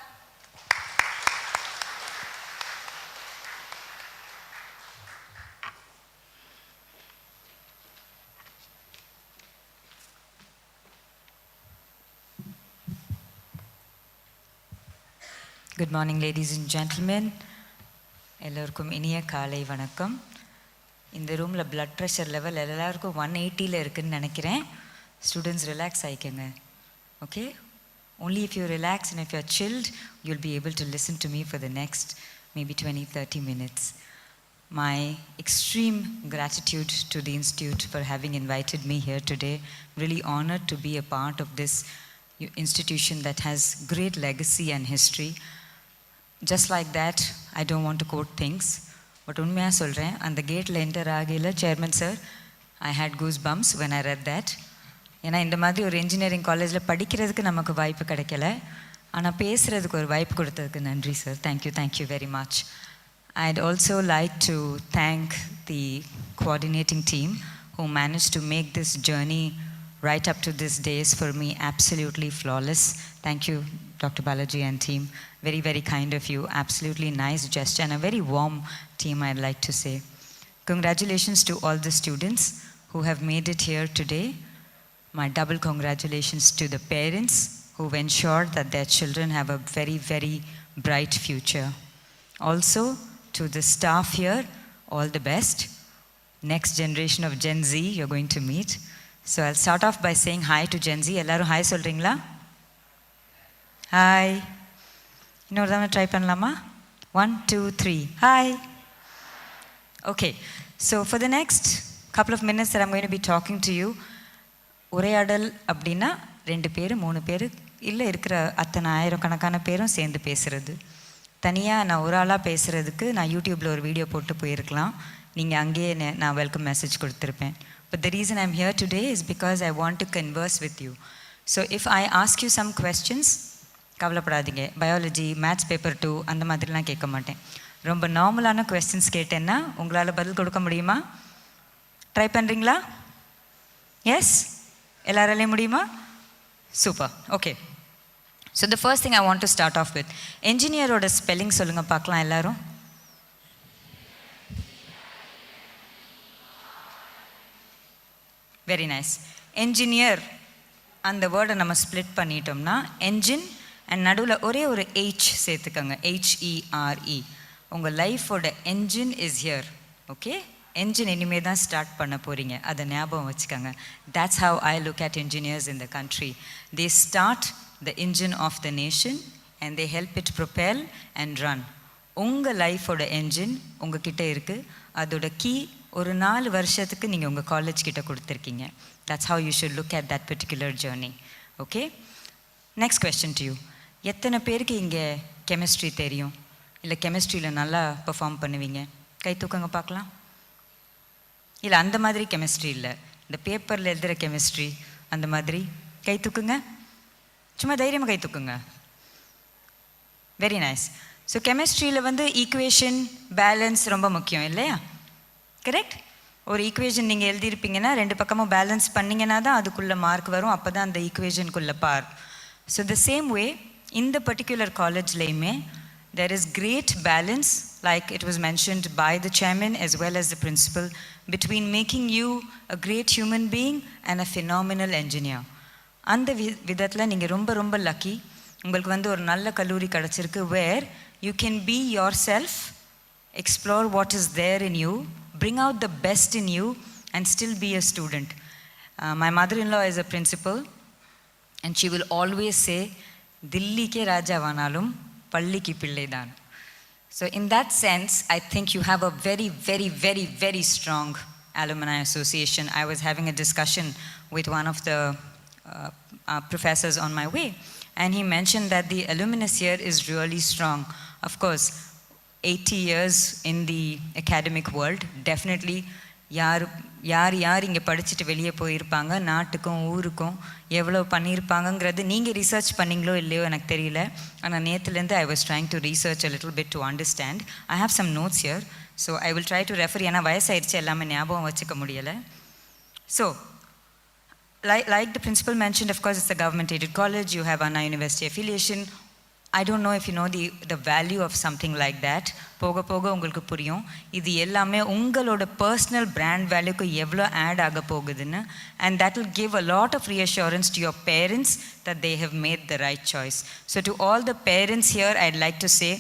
Good morning, ladies and gentlemen. எல்லோருக்கும் இனிய காலை வணக்கம். இந்த ரூமில் blood pressure level எல்லாருக்கும் 180ல இருக்குன்னு நினைக்கிறேன். Students relax ஆயிக்கங்க. Okay? Only if you relax and if you're chilled, you'll be able to listen to me for the next maybe 20-30 minutes. My extreme gratitude to the Institute for having invited me here today. Really honored to be a part of this institution that has great legacy and history. Just like that, I don't want to quote things, but உண்மையா சொல்கிறேன், அந்த கேட்டில் enter ஆகையில் chairman sir, I had goosebumps when I read that. ஏன்னா இந்த மாதிரி ஒரு engineering காலேஜில் படிக்கிறதுக்கு நமக்கு வாய்ப்பு கிடைக்கல, ஆனால் பேசுகிறதுக்கு ஒரு வாய்ப்பு கொடுத்ததுக்கு நன்றி sir. Thank you very much. I'd also like to thank the coordinating team who managed to make this journey right up to this days for me absolutely flawless. Thank you, Dr. Balaji and team. Very, very kind of you. Absolutely nice gesture and a very warm team, I'd like to say. Congratulations to all the students who have made it here today. My double congratulations to the parents who've ensured that their children have a very, very bright future. Also, to the staff here, all the best. Next generation of Gen Z you're going to meet. So I'll start off by saying hi to Gen Z. Ellarum hi solringla? Hi. இன்னொரு தடவை try பண்ணலாமா? 1, 2, 3. Hi. Okay. So for the next couple of minutes that I'm going to be talking to you, உரையாடல் அப்படின்னா 2 பேர் 3 பேர் இல்லை இருக்கிற அத்தனை ஆயிரக்கணக்கான பேரும் சேர்ந்து பேசுகிறது. தனியாக நான் ஒரு ஆளாக பேசுகிறதுக்கு நான் யூடியூப்பில் ஒரு வீடியோ போட்டு போயிருக்கலாம், நீங்கள் அங்கேயே நான் வெல்கம் மெசேஜ் கொடுத்துருப்பேன். But the reason I'm here today is because I want to converse with you. So if I ask you some questions, கவலைப்படாதீங்க, பயாலஜி மேத்ஸ் பேப்பர் 2 அந்த மாதிரிலாம் கேட்க மாட்டேன். ரொம்ப நார்மலான கொஸ்டின்ஸ் கேட்டேன்னா உங்களால் பதில் கொடுக்க முடியுமா? ட்ரை பண்ணுறீங்களா? எஸ், எல்லாராலையும் முடியுமா? Super. Okay. So the first thing I want to start off with, என்ஜினியரோட ஸ்பெல்லிங் சொல்லுங்கள் பார்க்கலாம் எல்லாரும். Very nice. என்ஜினியர் அந்த வேர்டை நம்ம ஸ்ப்ளிட் பண்ணிட்டோம்னா என்ஜின் அண்ட் நடுவில் ஒரே ஒரு H சேர்த்துக்கோங்க, HERE. உங்கள் லைஃபோட engine is here. Okay, engine இனிமே தான் ஸ்டார்ட் பண்ண போகிறீங்க, அதை ஞாபகம் வச்சுக்கோங்க. That's how I look at engineers in the country. They start the engine of the nation and they help it propel and run. உங்கள் லைஃபோட என்ஜின் உங்ககிட்ட இருக்குது, அதோட கீ ஒரு 4 வருஷத்துக்கு நீங்கள் உங்கள் காலேஜ் கிட்ட கொடுத்துருக்கீங்க. That's how you should look at that particular journey. Okay? Next question to you. எத்தனை பேருக்கு இங்கே கெமிஸ்ட்ரி தெரியும், இல்லை கெமிஸ்ட்ரியில் நல்லா பெர்ஃபார்ம் பண்ணுவீங்க? கை தூக்கங்க பார்க்கலாம். இல்லை அந்த மாதிரி கெமிஸ்ட்ரி இல்லை, இந்த பேப்பரில் எழுதுகிற கெமிஸ்ட்ரி அந்த மாதிரி கை தூக்குங்க. சும்மா தைரியமாக கை தூக்குங்க. Very nice. ஸோ கெமிஸ்ட்ரியில் ஈக்குவேஷன் பேலன்ஸ் ரொம்ப முக்கியம் இல்லையா? கரெக்ட். ஒரு ஈக்குவேஷன் நீங்கள் எழுதியிருப்பீங்கன்னா 2 பக்கமும் பேலன்ஸ் பண்ணிங்கன்னா தான் அதுக்குள்ளே மார்க் வரும், அப்போ தான் அந்த ஈக்குவேஷனுக்குள்ளே பார். ஸோ த சேம் வே இந்த particular காலேஜ்லேயுமே there is great balance, like it was mentioned by the chairman as well as the principal, between making you a great human being and a phenomenal engineer. அந்த விதத்தில் நீங்கள் ரொம்ப ரொம்ப lucky. உங்களுக்கு வந்து ஒரு நல்ல கல்லூரி கிடச்சிருக்கு where you can be yourself, explore what is there in you, bring out the best in you and still be a student. My mother-in-law is a principal and she will always say, Dilli ke raja vanalum palli ki pillai daan. So in that sense, I think you have a very, very, very, very strong alumni association. I was having a discussion with one of the professors on my way, and he mentioned that the alumnus here is really strong. Of course, 80 years in the academic world, definitely யார் இங்கே படிச்சுட்டு வெளியே போயிருப்பாங்க, நாட்டுக்கும் ஊருக்கும் எவ்வளோ பண்ணியிருப்பாங்கங்கிறது நீங்கள் research பண்ணிங்களோ இல்லையோ எனக்கு தெரியல. ஆனால் நேற்றுலேருந்து I was trying to research a little bit to understand. I have some notes here, so I will try to refer. ஏன்னா வயசாயிடுச்சு, எல்லாமே ஞாபகம் வச்சுக்க முடியலை. So like the principal mentioned, of course, it's a government-aided college. You have Anna University affiliation. I don't know if you know the value of something like that. போக போக உங்களுக்கு புரியும் இது எல்லாமே உங்களோட பர்சனல் பிராண்ட் வேல்யூக்கு எவ்வளோ ஆட் ஆக போகுதுன்னு. and that will give a lot of reassurance to your parents that they have made the right choice. So to all the parents here, I'd like to say,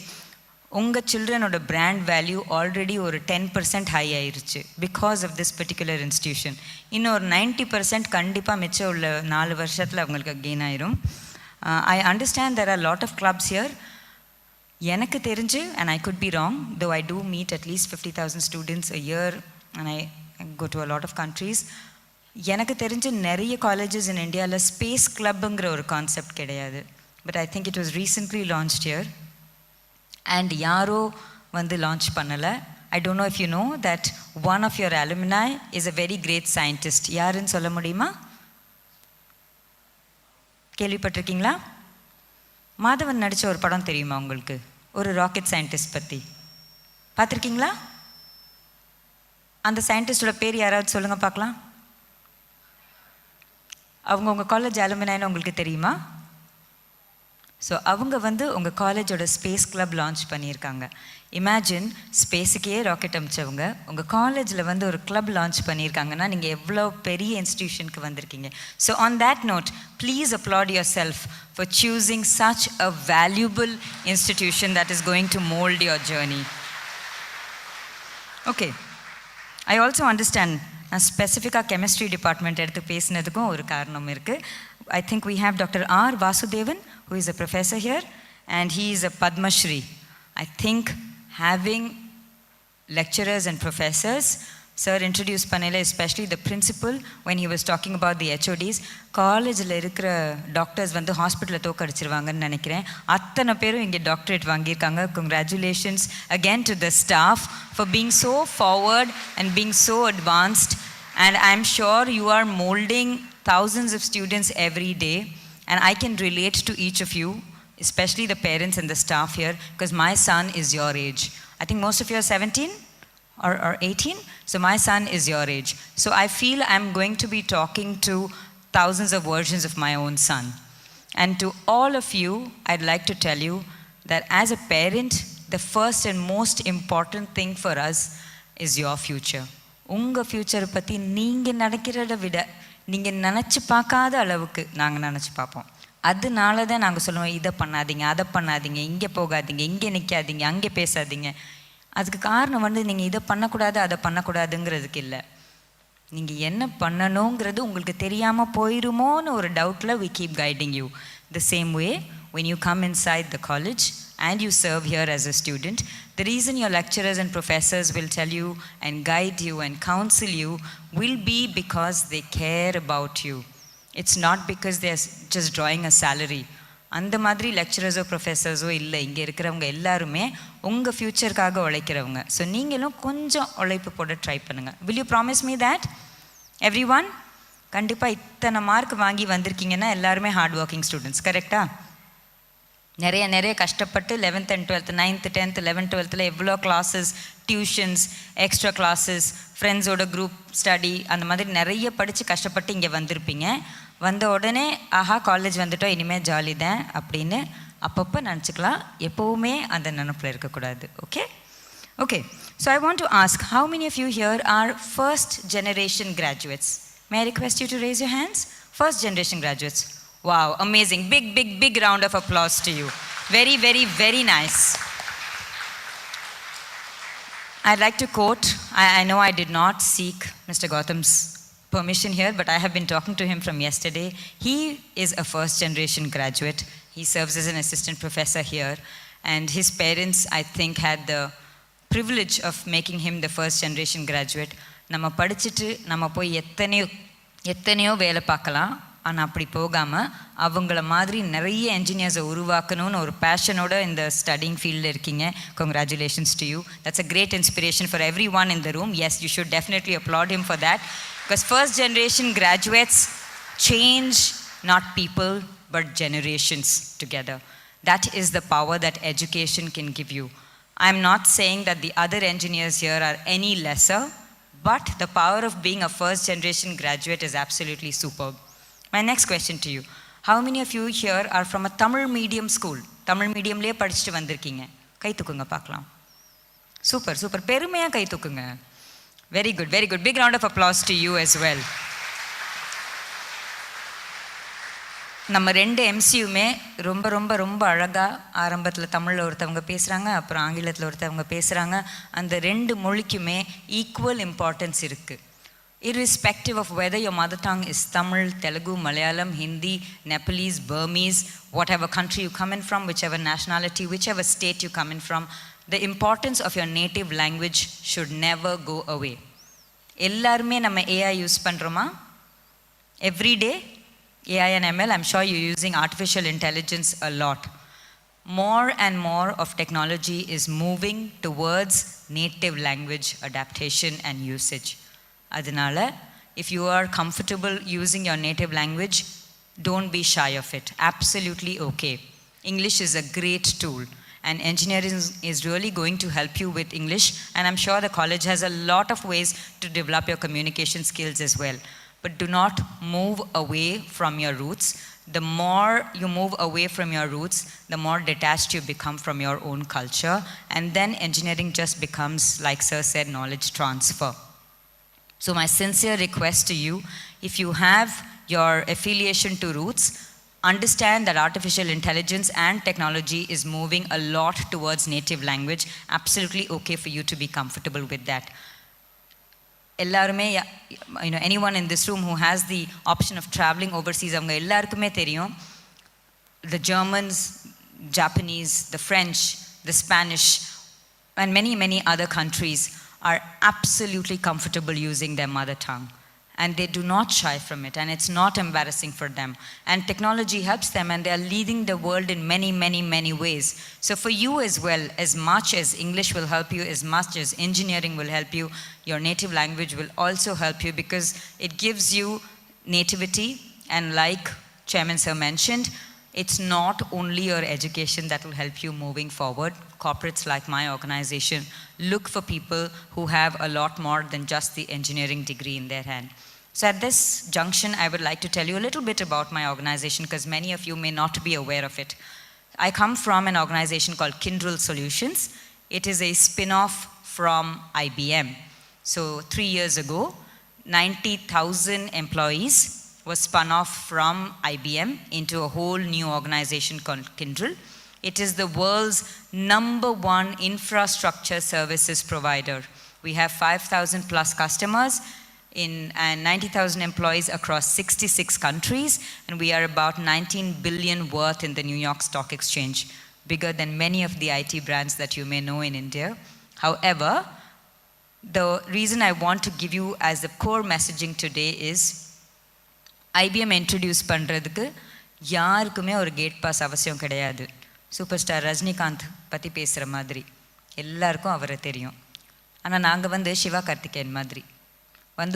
உங்கள் சில்ட்ரனோட brand value already ஒரு 10% high ஆயிருச்சு because of this particular institution. இன்னும் ஒரு 90% கண்டிப்பாக மிச்சம் உள்ள 4 வருஷத்தில் அவங்களுக்கு கெயின் ஆயிரும். I understand there are a lot of clubs here. எனக்கு தெரிஞ்சு, and I could be wrong, though I do meet at least 50,000 students a year and I go to a lot of countries. எனக்கு தெரிஞ்சு நிறைய colleges in Indiaல space கிளப்புங்கிற ஒரு concept கிடையாது. But I think it was recently launched here. And யாரோ வந்து launch பண்ணலை. I don't know if you know that one of your alumni is a very great scientist. யாருன்னு சொல்ல முடியுமா? கேள்விப்பட்டிருக்கீங்களா? மாதவன் நடித்த ஒரு படம் தெரியுமா உங்களுக்கு? ஒரு ராக்கெட் சயின்டிஸ்ட் பற்றி பார்த்துருக்கீங்களா? அந்த சயின்டிஸ்டோட பேர் யாராவது சொல்லுங்கள் பார்க்கலாம். அவங்க உங்கள் காலேஜ் அலுமினாய்னு உங்களுக்கு தெரியுமா? ஸோ அவங்க வந்து உங்கள் காலேஜோட ஸ்பேஸ் கிளப் லான்ச் பண்ணியிருக்காங்க. இமேஜின், ஸ்பேஸுக்கே ராக்கெட் அமிச்சவங்க உங்கள் காலேஜில் வந்து ஒரு கிளப் லான்ச் பண்ணியிருக்காங்கன்னா நீங்கள் எவ்வளோ பெரிய இன்ஸ்டிடியூஷனுக்கு வந்திருக்கீங்க. So on that note, please applaud yourself for choosing such a valuable institution that is going to mould your journey. Okay, I also understand. நான் ஸ்பெசிஃபிக்காக கெமிஸ்ட்ரி டிபார்ட்மெண்ட் எடுத்து பேசினதுக்கும் ஒரு காரணம் இருக்குது. I think we have Dr. R. Vasudevan, who is a professor here, and he is a Padma Shri. I think having lecturers and professors, sir introduced Panela, especially the principal, when he was talking about the HODs, காலேஜில் இருக்கிற doctors வந்து ஹாஸ்பிட்டலில் தோக்கடிச்சிருவாங்கன்னு நினைக்கிறேன். அத்தனை பேரும் இங்கே doctorate வாங்கியிருக்காங்க. Congratulations again to the staff for being so forward and being so advanced, and I'm sure you are molding thousands of students every day, and I can relate to each of you, especially the parents and the staff here, because my son is your age. I think most of you are 17 or 18, so my son is your age. So I feel I'm going to be talking to thousands of versions of my own son. And to all of you, I'd like to tell you that as a parent, the first and most important thing for us is your future. உங்கள் ஃப்யூச்சரை பற்றி நீங்கள் நினைக்கிறத விட நீங்கள் நினச்சி பார்க்காத அளவுக்கு நாங்கள் நினச்சி பார்ப்போம். அதனால தான் நாங்கள் சொல்லுவோம், இதை பண்ணாதீங்க, அதை பண்ணாதீங்க, இங்கே போகாதீங்க, இங்கே நிற்காதீங்க, அங்கே பேசாதீங்க. அதுக்கு காரணம் வந்து நீங்கள் இதை பண்ணக்கூடாது, அதை பண்ணக்கூடாதுங்கிறதுக்கு இல்லை. நீங்கள் என்ன பண்ணணுங்கிறது உங்களுக்கு தெரியாமல் போயிருமோன்னு ஒரு டவுட்டில் we keep guiding you. The same way, when you come inside the college and you serve here as a student, the reason your lecturers and professors will tell you and guide you and counsel you will be because they care about you. It's not because they're just drawing a salary. அந்த மாதிரி லெக்சரர்ஸோ ப்ரொஃபஸர்ஸோ இல்லை. இங்கே இருக்கிறவங்க எல்லாருமே உங்கள் ஃப்யூச்சருக்காக உழைக்கிறவங்க. So நீங்களும் கொஞ்சம் உழைப்பு போட ட்ரை பண்ணுங்கள். will you promise me that everyone? கண்டிப்பாக இத்தனை மார்க் வாங்கி வந்திருக்கீங்கன்னா எல்லாருமே ஹார்ட் ஒர்க்கிங் ஸ்டூடெண்ட்ஸ், கரெக்டாக? நிறைய கஷ்டப்பட்டு 11th and 12th, 9th, 10th, 11th, 12th எவ்வளோ கிளாஸஸ், டியூஷன்ஸ், எக்ஸ்ட்ரா கிளாஸஸ், ஃப்ரெண்ட்ஸோட குரூப் ஸ்டடி, அந்த மாதிரி நிறைய படித்து கஷ்டப்பட்டு இங்கே வந்திருப்பீங்க. வந்த உடனே ஆஹா காலேஜ் வந்துட்டோம், இனிமேல் ஜாலி தான் அப்படின்னு அப்பப்போ நினச்சிக்கலாம். எப்போவுமே அந்த நினப்பில் இருக்கக்கூடாது. Okay, so I want to ask, how many of you here are first generation graduates? May I request you to raise your hands? First generation graduates. Wow, amazing. Big, big, big round of applause to you. Very, very, very nice. I'd like to quote, I know I did not seek Mr. Gautam's permission here, but I have been talking to him from yesterday. He is a first generation graduate. He serves as an assistant professor here. And his parents, I think, had the privilege of making him the first generation graduate. நம்ம படிச்சுட்டு நம்ம போய் எத்தனையோ வேலை பார்க்கலாம், ஆனால் அப்படி போகாமல் அவங்கள மாதிரி நிறைய என்ஜினியர்ஸை உருவாக்கணும்னு ஒரு பேஷனோட இந்த ஸ்டடிங் ஃபீல்டில் இருக்கீங்க. Congratulations to you. That's a great inspiration for everyone in the room. Yes, you should definitely applaud him for that. Because first generation graduates change not people but generations together. That is the power that education can give you. I'm not saying that the other engineers here are any lesser, but the power of being a first generation graduate is absolutely superb. My next question to you. How many of you here are from a Tamil medium school? Tamil medium liye படிச்சிட்டு வந்திருக்கீங்க? கை தூக்குங்க பார்க்கலாம். Super, super. பெருமையா கை தூக்குங்க. Very good, very good. Big round of applause to you as well. நம்ம ரெண்டு எம்சியுமே ரொம்ப ரொம்ப ரொம்ப அழகாக ஆரம்பத்தில் தமிழில் ஒருத்தவங்க பேசுகிறாங்க, அப்புறம் ஆங்கிலத்தில் ஒருத்தவங்க பேசுகிறாங்க. அந்த ரெண்டு மொழிக்குமே ஈக்குவல் இம்பார்ட்டன்ஸ் இருக்குது. irrespective of whether your mother tongue is Tamil, Telugu, Malayalam, Hindi, Nepalese, Burmese, whatever country you come in from, whichever nationality, whichever state you come in from, the importance of your native language should never go away. எல்லாருமே நம்ம AI use பண்ணுறோமா? Every day? AI and ML, I'm sure you're using artificial intelligence a lot. More and more of technology is moving towards native language adaptation and usage. Adinala, if you are comfortable using your native language, don't be shy of it. Absolutely okay. English is a great tool, and engineering is really going to help you with English, and I'm sure the college has a lot of ways to develop your communication skills as well. But do not move away from your roots. The more you move away from your roots, the more detached you become from your own culture, and then engineering just becomes, like Sir said, knowledge transfer. So my sincere request to you, if you have your affiliation to roots, understand that artificial intelligence and technology is moving a lot towards native language. Absolutely okay for you to be comfortable with that. எல்லாருமே, anyone in this room who has the option of traveling overseas, அவங்க எல்லாருக்குமே தெரியும், the Germans, Japanese, the French, the Spanish, and many other countries are absolutely comfortable using their mother tongue, and they do not shy from it, and it's not embarrassing for them, and technology helps them, and they are leading the world in many ways. So for you as well, as much as English will help you, as much as engineering will help you, your native language will also help you, because it gives you nativity, and like Chairman Sir mentioned, it's not only your education that will help you moving forward. Corporates like my organization look for people who have a lot more than just the engineering degree in their hand. So at this junction, I would like to tell you a little bit about my organization, because many of you may not be aware of it. I come from an organization called Kyndryl Solutions. It is a spin-off from IBM. So 3 years ago, 90,000 employees was spun off from IBM into a whole new organization called Kyndryl. It is the world's #1 infrastructure services provider. We have 5,000 plus customers and 90,000 employees across 66 countries, and we are about 19 billion worth in the New York Stock Exchange, bigger than many of the IT brands that you may know in India. However, the reason I want to give you as the core messaging today is IBM introduce பண்றதுக்கு யாருக்குமே ஒரு gate pass அவசியம் கிடையாது. Super star Rajinikanth பற்றி பேசுகிற மாதிரி எல்லாருக்கும் அவரை தெரியும். ஆனால் நாங்கள் சிவா கார்த்திகேயன் மாதிரி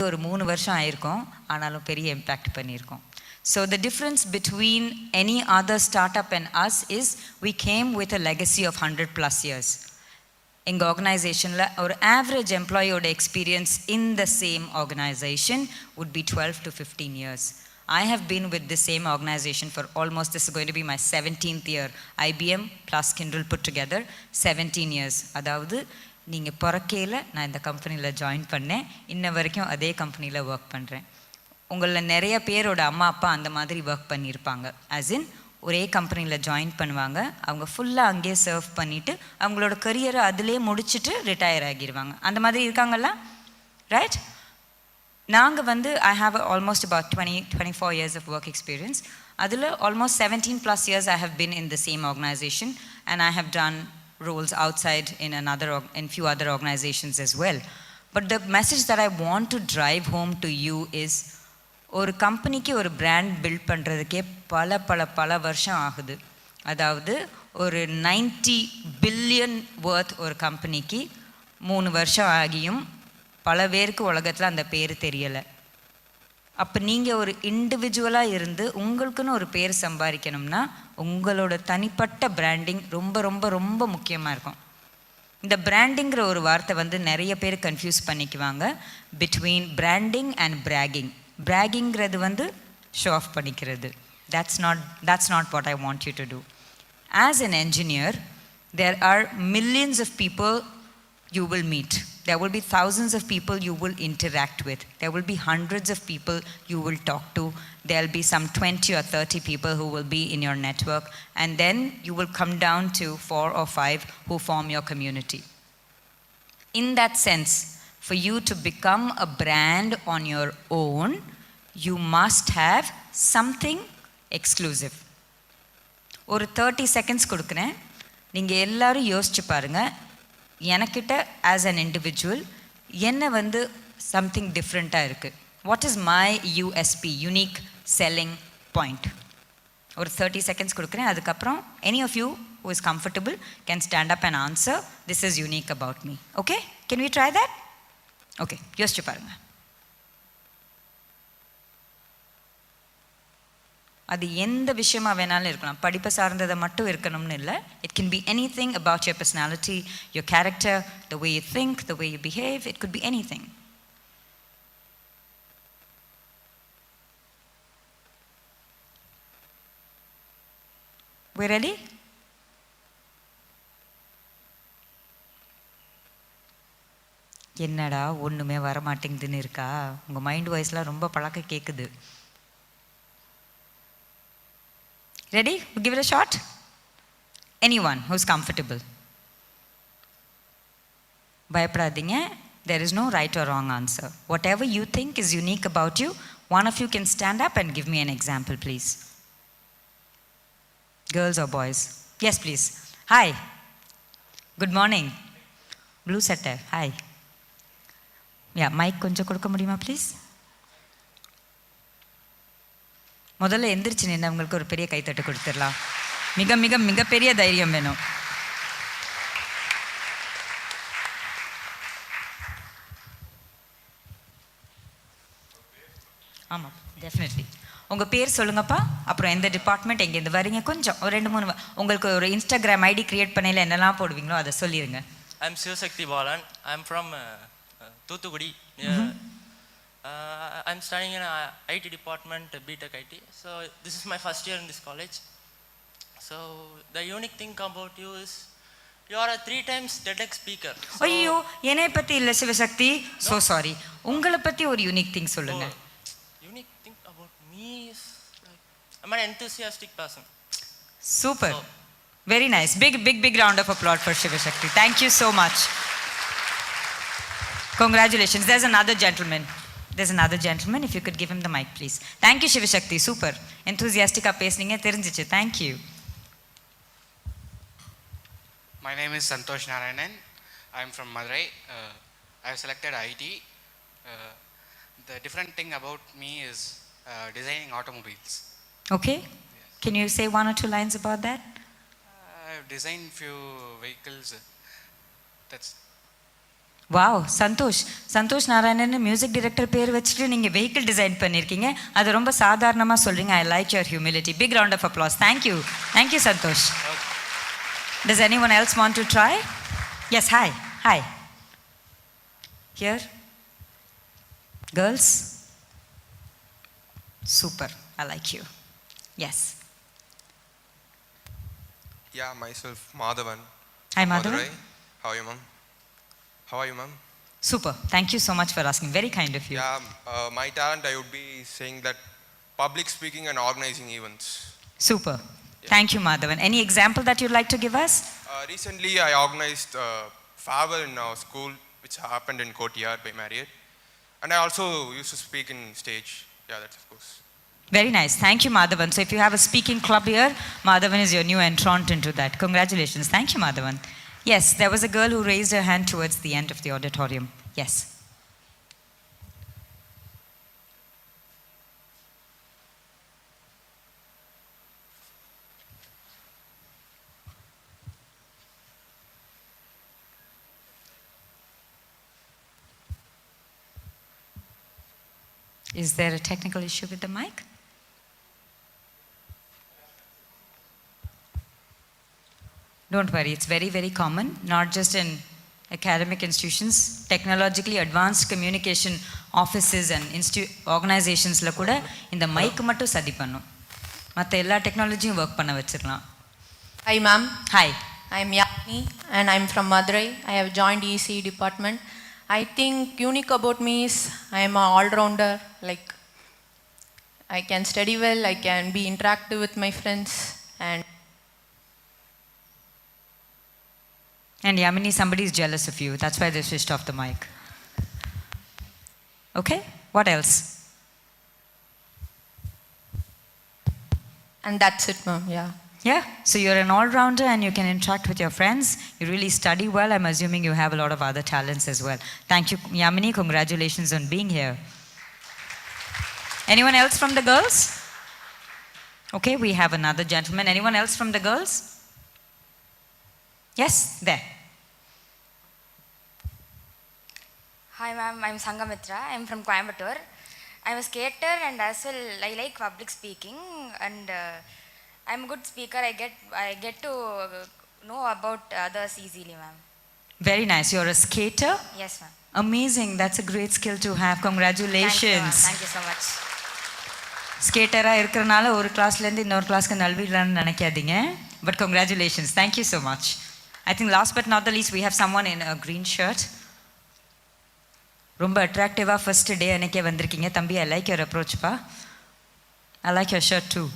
ஒரு 3 வருஷம் ஆயிருக்கோம், ஆனாலும் பெரிய இம்பேக்ட் பண்ணியிருக்கோம். So the difference between any other startup and us is we came with a legacy of 100+ years. எங்கள் ஆர்கனைசேஷனில் ஒரு ஆவரேஜ் எம்ப்ளாயோட experience in the same organization would be 12 to 15 years. I have been with the same organization for almost, this is going to be my 17th year. IBM plus Kyndryl put together 17 years. அதாவது நீங்கள் பிறக்கையில் நான் இந்த கம்பெனியில் join பண்ணேன், இன்ன வரைக்கும் அதே கம்பெனியில் ஒர்க் பண்ணுறேன். உங்களில் நிறைய பேரோட அம்மா அப்பா அந்த மாதிரி ஒர்க் பண்ணியிருப்பாங்க. ஆஸ் இன் ஒரே கம்பெனியில் ஜாயின் பண்ணுவாங்க, அவங்க ஃபுல்லாக அங்கேயே சர்வ் பண்ணிவிட்டு அவங்களோட கரியரை அதிலே முடிச்சுட்டு ரிட்டையர் ஆகிடுவாங்க. அந்த மாதிரி இருக்காங்கல்ல, ரைட்? நாங்கள் வந்து I have almost about 24 years of work experience. அதில் almost 17+ years I have been in the same organization and I have done roles outside in few other organizations as well. But the message that I want to drive home to you is, ஒரு கம்பெனிக்கு ஒரு brand build பண்ணுறதுக்கே பல வருஷம் ஆகுது. அதாவது ஒரு 90 billion worth ஒரு கம்பெனிக்கு 3 வருஷம் ஆகியும் பல பேருக்கு உலகத்தில் அந்த பேர் தெரியலை. அப்போ நீங்கள் ஒரு இண்டிவிஜுவலாக இருந்து உங்களுக்குன்னு ஒரு பேர் சம்பாதிக்கணும்னா உங்களோட தனிப்பட்ட பிராண்டிங் ரொம்ப ரொம்ப ரொம்ப முக்கியமாக இருக்கும். இந்த பிராண்டிங்கிற ஒரு வார்த்தை வந்து நிறைய பேர் கன்ஃபியூஸ் பண்ணிக்குவாங்க பிட்வீன் பிராண்டிங் அண்ட் பிராகிங். பிராகிங்கிறது வந்து ஷோ ஆஃப் பண்ணிக்கிறது. that's not what I want you to do. As an engineer, there are millions of people you will meet. There will be thousands of people you will interact with. There will be hundreds of people you will talk to. There will be some 20 or 30 people who will be in your network. And then you will come down to 4 or 5 who form your community. In that sense, for you to become a brand on your own, you must have something exclusive. ஒரு 30 seconds கொடுக்குறேன். நீங்கள் எல்லாரும் யோசிச்சு பாருங்கள், எனக்கிட்ட as an individual என்ன வந்து something டிஃப்ரெண்ட்டாக இருக்குது. What is my USP, unique selling point? ஒரு 30 seconds கொடுக்குறேன். அதுக்கப்புறம் any of you who is comfortable can stand up and answer, this is unique about me. Okay? Can we try that? Okay, யோசிச்சு பாருங்க. அது எந்த விஷயமா வேணாலும் இருக்கலாம், படிப்பை சார்ந்ததை மட்டும் இருக்கணும்னு இல்லை. It can be anything about your personality, your character, the way you think, the way you behave. It could be anything. We ready? என்னடா ஒன்றுமே வரமாட்டேங்குதுன்னு இருக்கா? உங்கள் மைண்ட் வாய்ஸ்லாம் ரொம்ப பழக்க கேட்குது. Ready? We'll give it a shot. Anyone who's comfortable. பயப்படாதீங்க. There is no right or wrong answer. Whatever you think is unique about you, one of you can stand up and give me an example, please. Girls or boys? Yes, please. Hi. Good morning. Blue sweater. Hi. Yeah, mic கொஞ்சம் கொடுக்க முடியுமா please? முதல்ல எந்திரிச்சு நின்று அவங்களுக்கு ஒரு பெரிய கைத்தட்டு கொடுத்துடலாம். மிக மிக மிகப்பெரிய தைரியம் வேணும். ஆமாம், டெஃபினெட்லி. உங்கள் பேர் சொல்லுங்கப்பா, அப்புறம் எந்த டிபார்ட்மெண்ட், எங்கேருந்து வரீங்க, கொஞ்சம் ஒரு 2-3 உங்களுக்கு ஒரு இன்ஸ்டாகிராம் ஐடி கிரியேட் பண்ணையில் என்னெல்லாம் போடுவீங்களோ அதை சொல்லிடுங்க. I am Sivasakti Balan. I am from Thuthukudi. I am studying in IT department, BTech IT. So this is my first year in this college. So the unique thing about you is you are a 3 times TEDx speaker. ஐயோ, என்னை பற்றி இல்லை Sivasakthi, so sorry. உங்களை பற்றி ஒரு unique thing சொல்லுங்க. Unique thing about me is like I'm an enthusiastic person. Super. Very nice. Big round of applause for Shivashakti. Thank you so much. Congratulations. There's another gentleman. If you could give him the mic, please. Thank you, Shivashakti. Super. Enthusiastic-ஆ பேசுனீங்க, தெரிஞ்சிச்சு. Thank you. My name is Santosh Narayanan. I am from Madurai. I have selected IT. The different thing about me is designing automobiles. Okay. Yes. Can you say 1 or 2 lines about that? I have designed few vehicles. That's wow, Santhosh Narayanan music director பேர் வச்சுட்டு நீங்கள் vehicle design பண்ணியிருக்கீங்க. அது ரொம்ப சாதாரணமாக சொல்கிறீங்க. I like your humility. Big round of applause. Thank you Santhosh. Does anyone else want to try? Yes, hi. Here. Girls? Super, I like you. Yes. Yeah, myself, Madhavan. Hi, Madhavan. Madurai. How are you, ma'am? Super. Thank you so much for asking. Very kind of you. Yeah, my talent, I would be saying that public speaking and organizing events. Super. Thank you, Madhavan. Any example that you'd like to give us? Recently, I organized farewell in our school, which happened in Kotiyar by Marriott. And I also used to speak in stage. Yeah, that's of course. Very nice. Thank you, Madhavan. So if you have a speaking club here, Madhavan is your new entrant into that. Congratulations. Thank you, Madhavan. Yes, there was a girl who raised her hand towards the end of the auditorium. Yes. Is there a technical issue with the mic? Don't worry, it's very, very common, not just in academic institutions, technologically advanced communication offices and organizations la kuda inda mic mattu sadi pannum. Matta ella technology work panna vechirala. Hi ma'am. Hi. I am Yami and I am from Madurai. I have joined EC department. I think unique about me is I am an all-rounder. Like I can study well, I can be interactive with my friends And Yamini, somebody is jealous of you. That's why they switched off the mic. Okay, what else? and that's it ma'am, yeah. Yeah, so you're an all-rounder and you can interact with your friends. You really study well. I'm assuming you have a lot of other talents as well. Thank you, Yamini. Congratulations on being here. Anyone else from the girls? Okay, we have another gentleman. Anyone else from the girls? Yes, there. Hi ma'am, I'm Sangamitra. I'm from Coimbatore. I'm a skater and as well I like public speaking and I'm a good speaker. I get to know about others easily, ma'am. Very nice. You're a skater? Yes, ma'am. Amazing. That's a great skill to have. Congratulations. Thank you so much. Skater-ஆ இருக்கறனால ஒரு கிளாஸ்ல இருந்து இன்னொரு கிளாஸ்க்கு நல்விடலாம்னு நினைக்காதீங்க. But congratulations. Thank you so much. I think last but not the least we have someone in a green shirt. ரொம்ப அட்ராக்டிவா first day அன்னைக்கே வந்திருக்கீங்க தம்பி. I like your approach pa. I like your shirt too.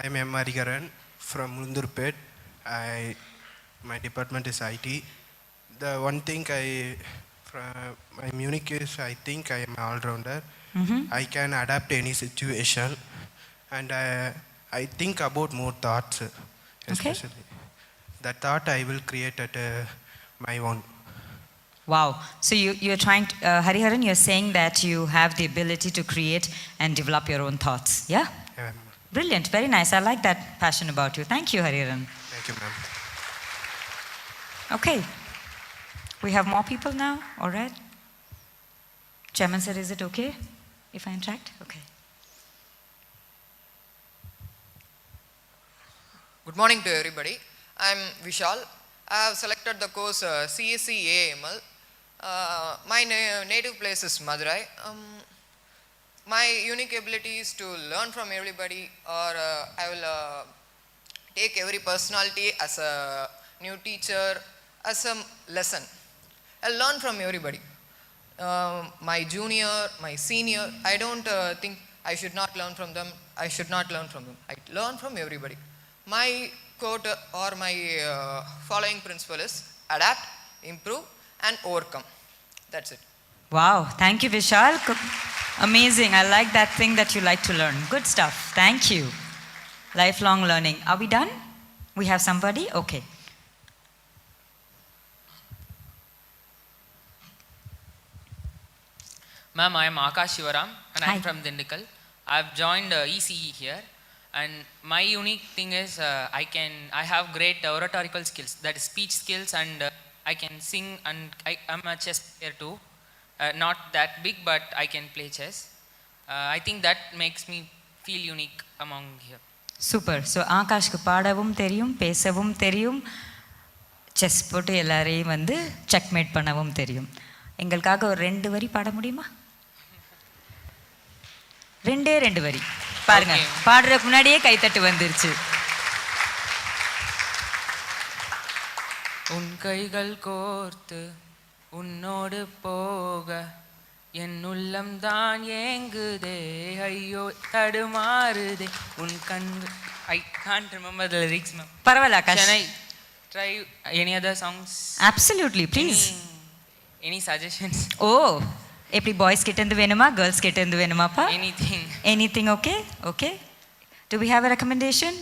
I am M. Marigaran from Mundurpet. My department is IT. The one thing my unique is I think I am an all-rounder. I can adapt any situation and I think about more thoughts especially. That thought I will create at my own. Wow. So you're trying to, Hariharan, you're saying that you have the ability to create and develop your own thoughts. Yeah? Yeah. Brilliant. Very nice. I like that passion about you. Thank you, Hariharan. Thank you, ma'am. Okay. We have more people now. All right. Chairman sir, is it okay if I interact? Okay. Good morning to everybody. I'm Vishal. I have selected the course CSC AML. My native place is Madurai. My unique ability is to learn from everybody, or I will take every personality as a new teacher, as a lesson. I'll learn from everybody. My junior, my senior, I don't think I should not learn from them. I should not learn from them. I learn from everybody. My quote or my following principle is adapt, improve and overcome. That's it. Wow. Thank you, Vishal. Amazing. I like that thing that you like to learn. Good stuff. Thank you. Lifelong learning. Are we done? We have somebody? Okay. Ma'am, I am Akash Shivaram and I am Hi. from Dindikal. I have joined ECE here and my unique thing is I have great oratorical skills, that is speech skills, and I can sing and I'm a chess player too. Not that big but I can play chess. I think that makes me feel unique among here. Super. So ஆகாஷ்க்கு பாடவும் தெரியும், பேசவும் தெரியும், chess போட்டு எல்லாரையும் வந்து checkmate பண்ணவும் தெரியும். எங்களுக்காக ஒரு 2 வரி பாட முடியுமா? 2 வரி பாருங்க. பாடுறதுக்கு முன்னாடியே கைத்தட்டு வந்துருச்சு. உன் கைகள் கோர்த்து உன்னோடு போக என் உள்ளம் தான் ஏங்குதே ஐயோ தடுமாறுதே உன் கண்கள். I can't remember the lyrics, ma'am. பரவாயில்ல Akash. Can I try any other songs? Absolutely, please. Any suggestions? Oh, எப்படி பாய்ஸ் கிட்ட இருந்து வேணுமா கேர்ள்ஸ் கிட்ட இருந்து வேணுமாப்பா? Anything. Anything, okay? Okay. Do we have a recommendation?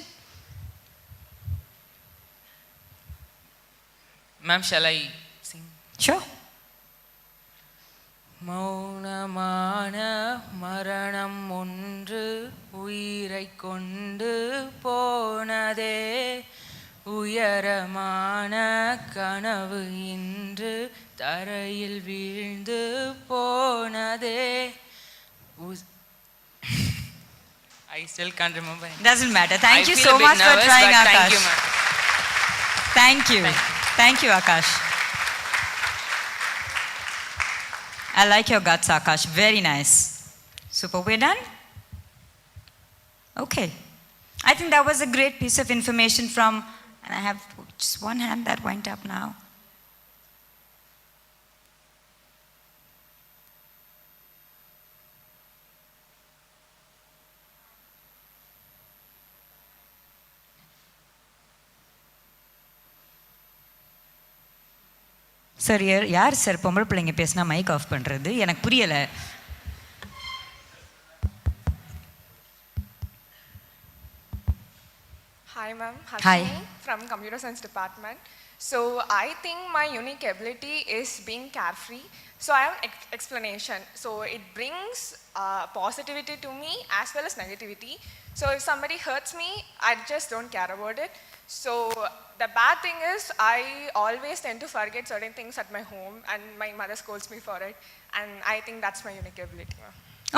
Ma'am, shall I sing? Sure. மௌனமான மரணம் ஒன்று உயிரை கொண்டு போனதே உயரமான கனவு இன்று தரையில் வீழ்ந்து போனதே. I still can't remember. Doesn't matter. Thank I you feel so a bit much nervous, for trying, but Akash. Thank you, ma'am. Thank you. Thank you, Akash. I like your guts, Akash. Very nice. Super. We're done? Okay. I think that was a great piece of information from, and I have just one hand that went up now. Sir யார் sir பொம்பளை பிள்ளைங்க பேசினா mic of பண்ணுறது எனக்கு புரியலை. Hi ma'am, Hi. Harshini from Computer Science Department. So I think my unique ability is being carefree. So I have an explanation. So it brings positivity to me as well as negativity. So if somebody hurts me, I just don't care about it. So the bad thing is I always tend to forget certain things at my home and my mother scolds me for it. And I think that's my unique ability.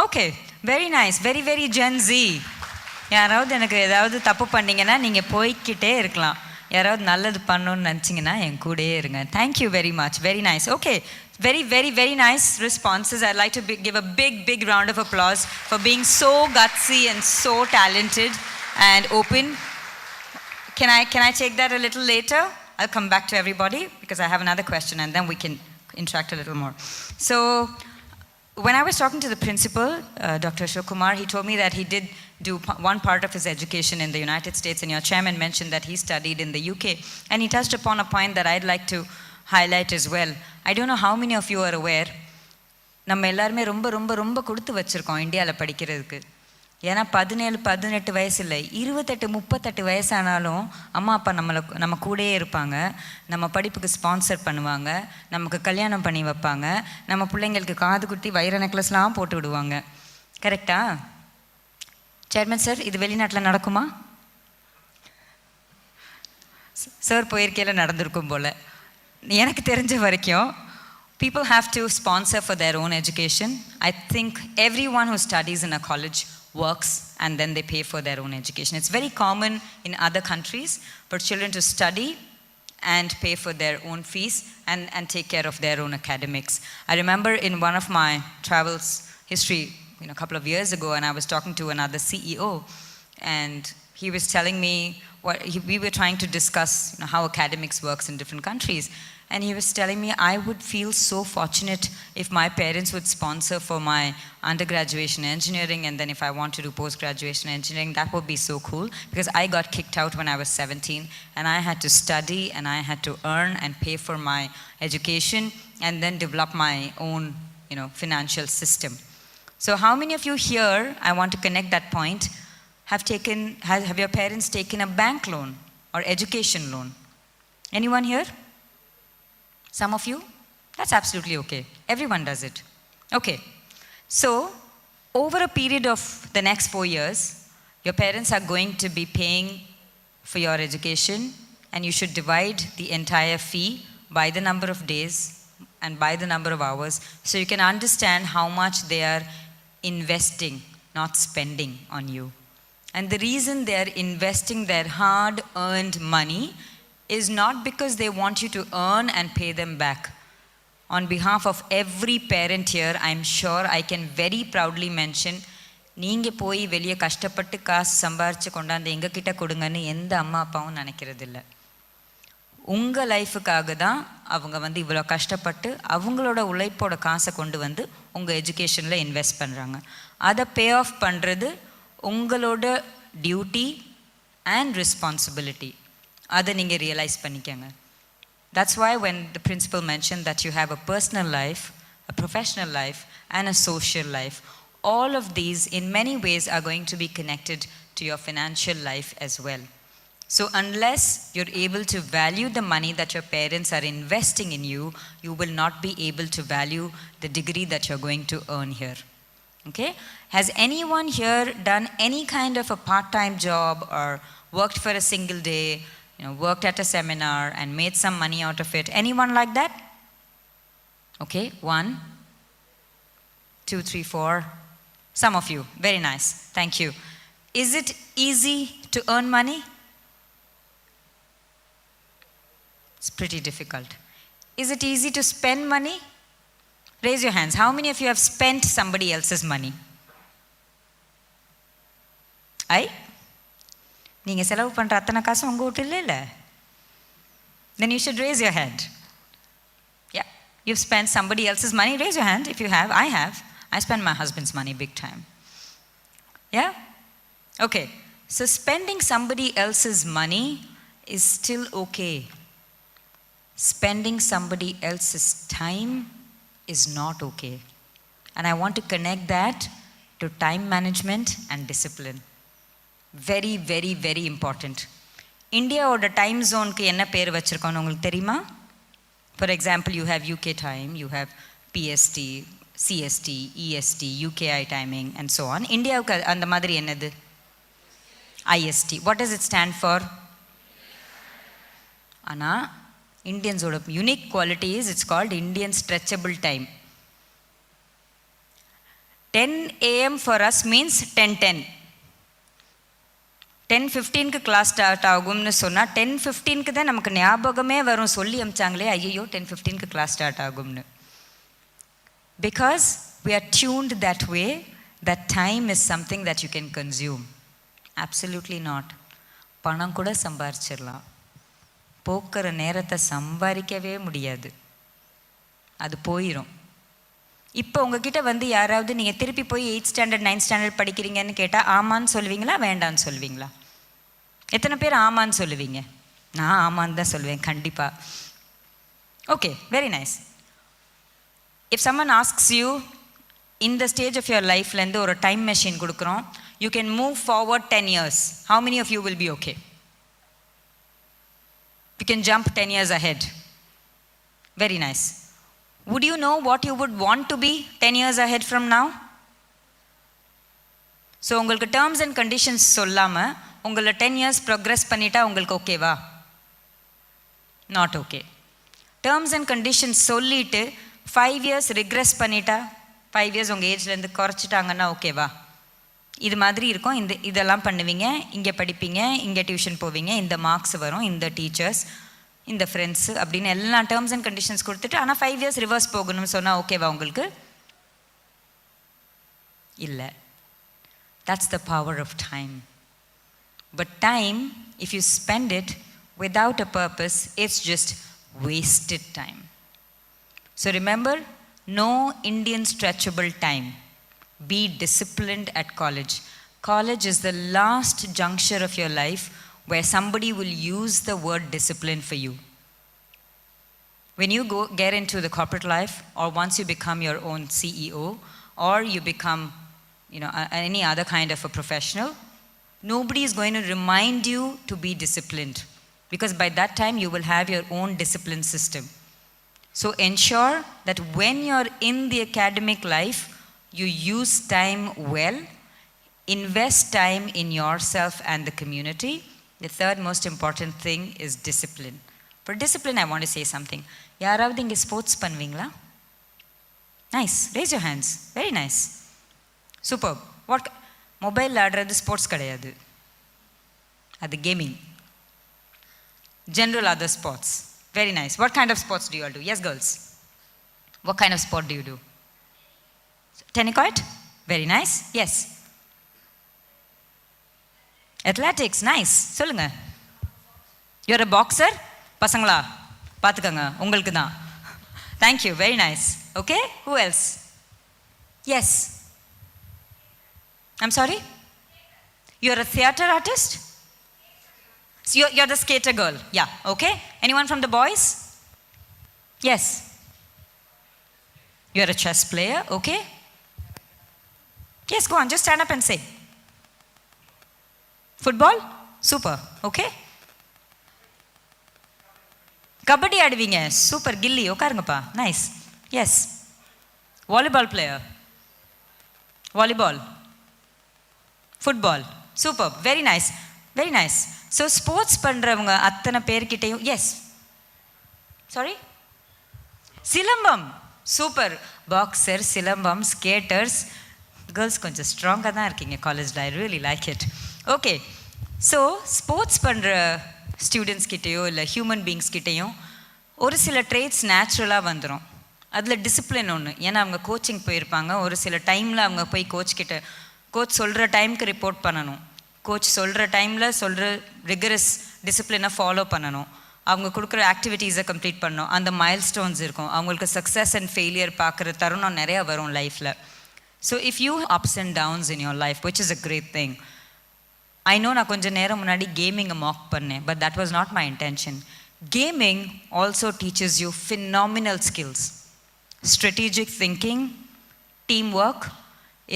Okay, very nice. Very, very Gen Z. யாராவது எனக்கு ஏதாவது தப்பு பண்ணிங்கன்னா நீங்கள் போய்கிட்டே இருக்கலாம். யாராவது நல்லது பண்ணணும்னு நினச்சிங்கன்னா என் கூடயே இருங்க. Thank you very much. Very nice. Okay, very, very, very nice responses. I'd like to give a big, big round of applause for being so gutsy and so talented and open. Can I take that a little later? I'll come back to everybody because I have another question and then we can interact a little more. So when I was talking to the principal, Dr. Ashok Kumar, he told me that he did do one part of his education in the United States, and your chairman mentioned that he studied in the UK, and he touched upon a point that I'd like to highlight as well. I don't know how many of you are aware, நம்ம எல்லாருமே ரொம்ப ரொம்ப ரொம்ப கொடுத்து வச்சுருக்கோம் இந்தியாவில் படிக்கிறதுக்கு. ஏன்னா 17-18 வயசு இல்லை, 28-38 வயசானாலும் அம்மா அப்பா நம்ம கூடயே இருப்பாங்க, நம்ம படிப்புக்கு ஸ்பான்சர் பண்ணுவாங்க, நமக்கு கல்யாணம் பண்ணி வைப்பாங்க, நம்ம பிள்ளைங்களுக்கு காது குத்தி வைர நெக்லஸ்லாம் போட்டு விடுவாங்க. கரெக்டா சேர்மன் சார்? இது வெளிநாட்டில் நடக்குமா சார்? போயிருக்கையில் நடந்திருக்கும் போல். எனக்கு தெரிஞ்ச வரைக்கும் people have to sponsor for their own education. I think everyone who studies in a college works and then they pay for their own education. It's very common in other countries for children to study and pay for their own fees and take care of their own academics. I remember in one of my travels history, a couple of years ago, and I was talking to another CEO, and he was telling me we were trying to discuss how academics works in different countries. And he was telling me I would feel so fortunate if my parents would sponsor for my undergraduation engineering, and then if I want to do post-graduation engineering, that would be so cool, because I got kicked out when I was 17 and I had to study and I had to earn and pay for my education and then develop my own financial system. So how many of you here, I want to connect that point, have your parents taken a bank loan or education loan? Anyone here? Some of you? That's absolutely okay. Everyone does it. Okay. So, over a period of the next 4 years, your parents are going to be paying for your education, and you should divide the entire fee by the number of days and by the number of hours, so you can understand how much they are investing, not spending on you. And the reason they are investing their hard-earned money is not because they want you to earn and pay them back. On behalf of every parent here, I'm sure I can very proudly mention, நீங்கள் போய் வெளியே கஷ்டப்பட்டு காசு சம்பாரித்து கொண்டாந்து எங்ககிட்ட கொடுங்கன்னு எந்த அம்மா அப்பாவும் நினைக்கிறது இல்லை. உங்கள் லைஃபுக்காக தான் அவங்க வந்து இவ்வளோ கஷ்டப்பட்டு அவங்களோட உழைப்போட காசை கொண்டு வந்து உங்கள் எஜுகேஷனில் இன்வெஸ்ட் பண்ணுறாங்க. அதை பே ஆஃப் பண்ணுறது உங்களோட டியூட்டி அண்ட் ரெஸ்பான்சிபிலிட்டி. அதை நீங்கள் ரியலைஸ் பண்ணிக்கங்க. That's why when the principal mentioned that you have a personal life, a professional life and a social life, all of these in many ways are going to be connected to your financial life as well. So unless you're able to value the money that your parents are investing in you, you will not be able to value the degree that you're going to earn here. Okay? Has anyone here done any kind of a part-time job or worked for a single day, worked at a seminar and made some money out of it? Anyone like that? Okay, 1, 2, 3, 4. Some of you. Very nice. Thank you. Is it easy to earn money? It's pretty difficult. Is it easy to spend money? Raise your hands. How many of you have spent somebody else's money? நீங்க செலவு பண்ற அத்தனை காசும் உங்க வீட்டு இல்ல? Then you should raise your hand. Yeah, you've spent somebody else's money. Raise your hand if you have. I have. I spend my husband's money big time. Yeah? Okay. So spending somebody else's money is still okay. Spending somebody else's time is not okay. And I want to connect that to time management and discipline. Very, very, very important. Indiaoda time zone ku enna per vechirukonu ungalku theriyuma? For example, you have UK time, you have PST, CST, EST, UKI timing and so on. Indiaukku andha madiri ennadu? IST. What does it stand for? Ana Indians oda unique quality is it's called Indian stretchable time. 10 AM for us means 10:10. 10:15 class start ஆகும்னு சொன்னால் 10:15 தான் நமக்கு ஞாபகமே வரும். சொல்லி அமிச்சாங்களே ஐயோ 10:15 class start ஆகும்னு. Because we are tuned that way, that time is something that you can consume. Absolutely not. பணம் கூட சம்பாரிச்சிடலாம், போக்குற நேரத்தை சம்பாதிக்கவே முடியாது, அது போயிடும். இப்போ உங்ககிட்ட வந்து யாராவது நீங்கள் திருப்பி போய் 8th ஸ்டாண்டர்ட் 9th ஸ்டாண்டர்ட் படிக்கிறீங்கன்னு கேட்டால் ஆமான்னு சொல்லுவீங்களா வேண்டான்னு சொல்லுவீங்களா? எத்தனை பேர் ஆமான்னு சொல்லுவீங்க? நான் ஆமான்னு தான் சொல்லுவேன் கண்டிப்பாக. Okay, very nice. If someone asks you இந்த ஸ்டேஜ் ஆஃப் யுவர் லைஃப்லேருந்து ஒரு டைம் மெஷின் கொடுக்குறோம், you can move forward 10 years. How many of you will be okay? You can jump 10 years ahead. Very nice. Would you know what you would want to be 10 years ahead from now? So உங்களுக்கு terms and conditions சொல்லாமல் உங்களை 10 years progress பண்ணிட்டா உங்களுக்கு ஓகேவா? Not okay. Terms and conditions சொல்லிட்டு 5 years regress பண்ணிட்டா, 5 years உங்கள் ஏஜ்லேருந்து குறைச்சிட்டாங்கன்னா ஓகேவா? இது மாதிரி இருக்கும். இதெல்லாம் பண்ணுவீங்க, இங்கே படிப்பீங்க, இங்கே டியூஷன் போவீங்க, இந்த மார்க்ஸ் வரும், இந்த டீச்சர்ஸ், இந்த ஃப்ரெண்ட்ஸு அப்படின்னு எல்லா டேர்ம்ஸ் அண்ட் கண்டிஷன்ஸ் கொடுத்துட்டு ஆனால் 5 years ரிவர்ஸ் போகணும்னு சொன்னால் ஓகேவா உங்களுக்கு? இல்லை. That's the power of time. But time, if you spend it without a purpose, it's just wasted time. So remember, no Indian stretchable time. Be disciplined at college. College is the last juncture of your life where somebody will use the word discipline for you. When you get into the corporate life, or once you become your own CEO, or you become, any other kind of a professional, nobody is going to remind you to be disciplined, because by that time you will have your own discipline system. So ensure that when you're in the academic life, you use time well, invest time in yourself and the community. The third most important thing is discipline. For discipline, I want to say something. யாராவது இங்கே sports பண்ணுவீங்களா? Nice, race your hands. Very nice, super. What mobile ஆடுறது sports கிடையாது, அது gaming. General other sports. Very nice. What kind of sports do you all do? Yes, girls. What kind of sport do you do? Tennis? Very nice. Yes. Athletics. Nice. Solunga. You're a boxer? பசங்களா பார்த்துக்கோங்க, உங்களுக்கு தான். Thank you, very nice. Okay, who else? Yes, I'm sorry, you're a theater artist? So you're the skater girl. Yeah, okay. Anyone from the boys? Yes. You're a chess player, okay? Yes, go on, just stand up and say. Football? Super, okay. Kabaddi ஆடுவீங்க, super. கில்லி, உட்காருங்கப்பா, nice. Yes. Volleyball player? Volleyball, football, super, very nice, very nice. So sports பண்ணுறவங்க அத்தனை பேர்கிட்டையும், yes, sorry, silambam, super. Boxer, silambam, skaters. Girls கொஞ்சம் ஸ்ட்ராங்காக தான் இருக்கீங்க காலேஜில், I really like it. Okay, so sports பண்ணுற ஸ்டூடெண்ட்ஸ் கிட்டேயோ இல்லை ஹியூமன் பீங்ஸ் கிட்டேயும் ஒரு சில ட்ரேட்ஸ் நேச்சுரலாக வந்துடும். அதில் டிசிப்ளின் ஒன்று, ஏன்னா அவங்க கோச்சிங் போயிருப்பாங்க. ஒரு சில டைமில் அவங்க போய் கோச் சொல்கிற டைமுக்கு ரிப்போர்ட் பண்ணணும், கோச் சொல்கிற டைமில் சொல்கிற ரிகரஸ் டிசிப்ளினை ஃபாலோ பண்ணணும், அவங்க கொடுக்குற ஆக்டிவிட்டீஸை கம்ப்ளீட் பண்ணணும். அந்த மைல் ஸ்டோன்ஸ் இருக்கும், அவங்களுக்கு சக்ஸஸ் அண்ட் ஃபெயிலியர் பார்க்குற தருணம் நிறையா வரும் லைஃப்பில். So if you ups and downs in your life, which is a great thing. I know நான் கொஞ்சம் நேரம் முன்னாடி கேமிங்கை மாக் பண்ணேன், but that was not my intention. Gaming also teaches you phenomenal skills, strategic thinking, teamwork.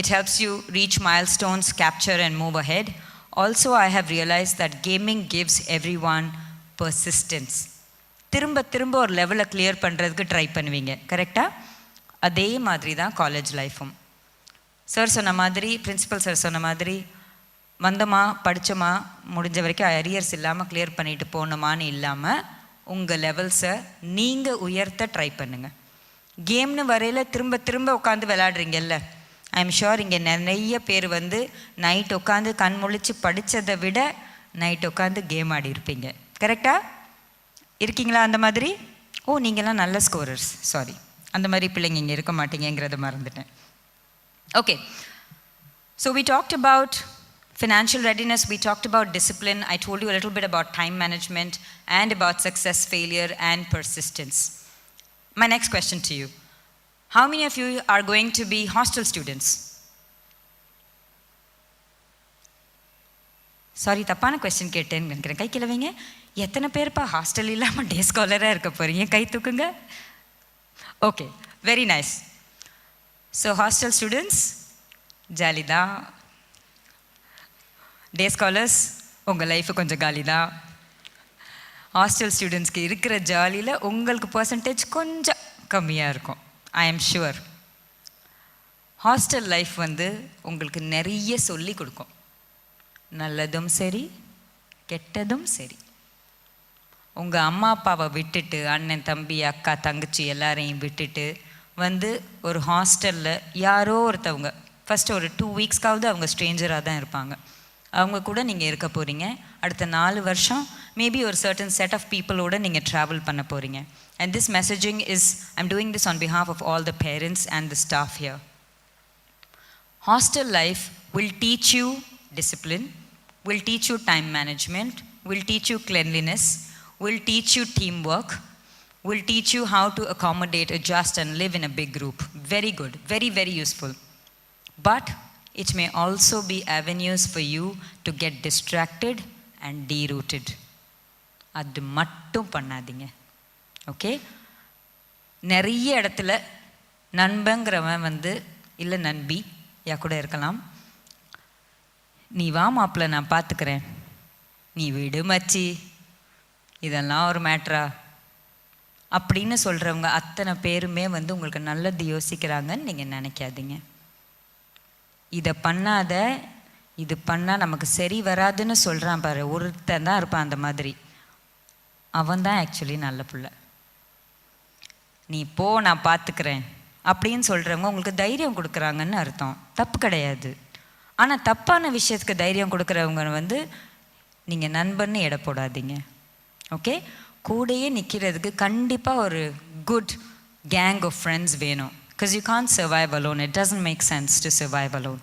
It helps you reach milestones, capture and move ahead. Also, I have realized that gaming gives everyone persistence. திரும்ப ஒரு லெவலை clear பண்ணுறதுக்கு try பண்ணுவீங்க, கரெக்டாக? அதே மாதிரி தான் college லைஃபும். சார் சொன்ன மாதிரி, பிரின்சிபல் சார் சொன்ன மாதிரி, வந்தோமா படித்தோமா முடிஞ்ச வரைக்கும் அரியர்ஸ் இல்லாமல் கிளியர் பண்ணிட்டு போனோமான்னு இல்லாமல் உங்கள் லெவல்ஸை நீங்கள் உயர்த்த ட்ரை பண்ணுங்கள். கேம்னு வரையில் திரும்ப உட்காந்து விளையாடுறீங்கல்ல, ஐ எம் ஷுர் இங்கே நிறைய பேர் வந்து நைட் உட்காந்து கண் முழிச்சு படித்ததை விட நைட் உட்காந்து கேம் ஆடி இருப்பீங்க, கரெக்டாக? இருக்கீங்களா அந்த மாதிரி? ஓ, நீங்கள்லாம் நல்ல ஸ்கோரர்ஸ், சாரி, அந்த மாதிரி பிள்ளைங்க இங்கே இருக்க மாட்டீங்கிறத மறந்துட்டேன். Okay, so we talked about financial readiness, we talked about discipline, I told you a little bit about time management and about success, failure and persistence. My next question to you, how many of you are going to be hostel students? Sorry, தப்பான question கேட்டேன்னு நினைக்கிறேன். கை கிளவிங்க. எத்தனை பேர்ப்பா hostel இல்லாமல் டே ஸ்காலராக இருக்க போகிறீங்க? கை தூக்குங்க. Okay, very nice. So hostel students jolly தான், டே scholars உங்கள் லைஃபு கொஞ்சம் காலி தான். ஹாஸ்டல் ஸ்டூடெண்ட்ஸ்க்கு இருக்கிற ஜாலியில் உங்களுக்கு பர்சன்டேஜ் கொஞ்சம் கம்மியாக இருக்கும், I am sure. Hostel life வந்து உங்களுக்கு நிறைய சொல்லி கொடுக்கும், நல்லதும் சரி கெட்டதும் சரி. உங்கள் அம்மா அப்பாவை விட்டுட்டு, அண்ணன் தம்பி அக்கா தங்கச்சி எல்லாரையும் விட்டுட்டு வந்து ஒரு ஹாஸ்டலில் யாரோ ஒருத்தவங்க ஃபஸ்ட்டு ஒரு 2 வீக்ஸ்க்காவது அவங்க ஸ்ட்ரேஞ்சராக தான் இருப்பாங்க, அவங்க கூட நீங்கள் இருக்க போகிறீங்க. அடுத்த 4 வருஷம் மேபி ஒரு சர்டன் செட் ஆஃப் பீப்புளோட நீங்கள் ட்ராவல் பண்ண போகிறீங்க. And this messaging is, I'm doing this on behalf of all the parents and the staff here. Hostel life will teach you discipline, will teach you time management, will teach you cleanliness, will teach you teamwork, will teach you how to accommodate, adjust and live in a big group. Very good, very, very useful. But it may also be avenues for you to get distracted and derooted. அது மட்டும் பண்ணாதீங்க, okay? நிறைய இடத்துல நண்பங்கிறவன் வந்து இல்லை நண்பி யா கூட இருக்கலாம், நீ வா மாப்பிள்ள நான் பார்த்துக்கிறேன், நீ விடு மச்சி, இதெல்லாம் ஒரு மேட்ரா அப்படின்னு சொல்கிறவங்க அத்தனை பேருமே வந்து உங்களுக்கு நல்லது யோசிக்கிறாங்கன்னு நீங்கள் நினைக்காதீங்க. இதை பண்ணாத, இது பண்ணால் நமக்கு சரி வராதுன்னு சொல்கிறான் பாரு, ஒருத்தன் தான் இருப்பான் அந்த மாதிரி, அவன் தான் ஆக்சுவலி நல்ல பிள்ளை. நீ போ நான் பார்த்துக்கிறேன் அப்படின்னு சொல்கிறவங்க உங்களுக்கு தைரியம் கொடுக்குறாங்கன்னு அர்த்தம், தப்பு கிடையாது. ஆனால் தப்பான விஷயத்துக்கு தைரியம் கொடுக்குறவங்க வந்து நீங்கள் நண்பன்னு எடை போடாதீங்க, ஓகே? கூடையே நிற்கிறதுக்கு கண்டிப்பாக ஒரு குட் கேங் ஆஃப் ஃப்ரெண்ட்ஸ் வேணும். Because you can't survive alone. It doesn't make sense to survive alone.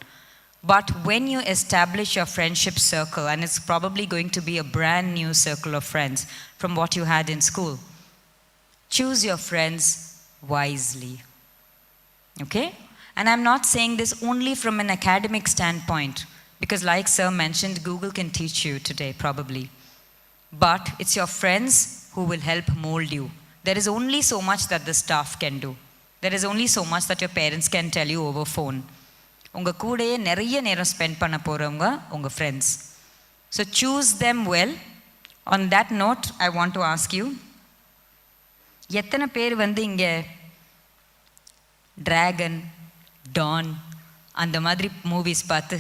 But when you establish your friendship circle, and it's probably going to be a brand new circle of friends from what you had in school, choose your friends wisely. Okay? And I'm not saying this only from an academic standpoint, because like Sir mentioned, Google can teach you today, probably. But it's your friends who will help mold you. There is only so much that the staff can do. There is only so much that your parents can tell you over phone. உங்கள் கூடயே நிறைய நேரம் spend பண்ண போகிறவங்க உங்கள் friends. So choose them well. On that note I want to ask you, எத்தனை பேர் வந்து இங்கே டிராகன், டான் அந்த மாதிரி மூவிஸ் பார்த்து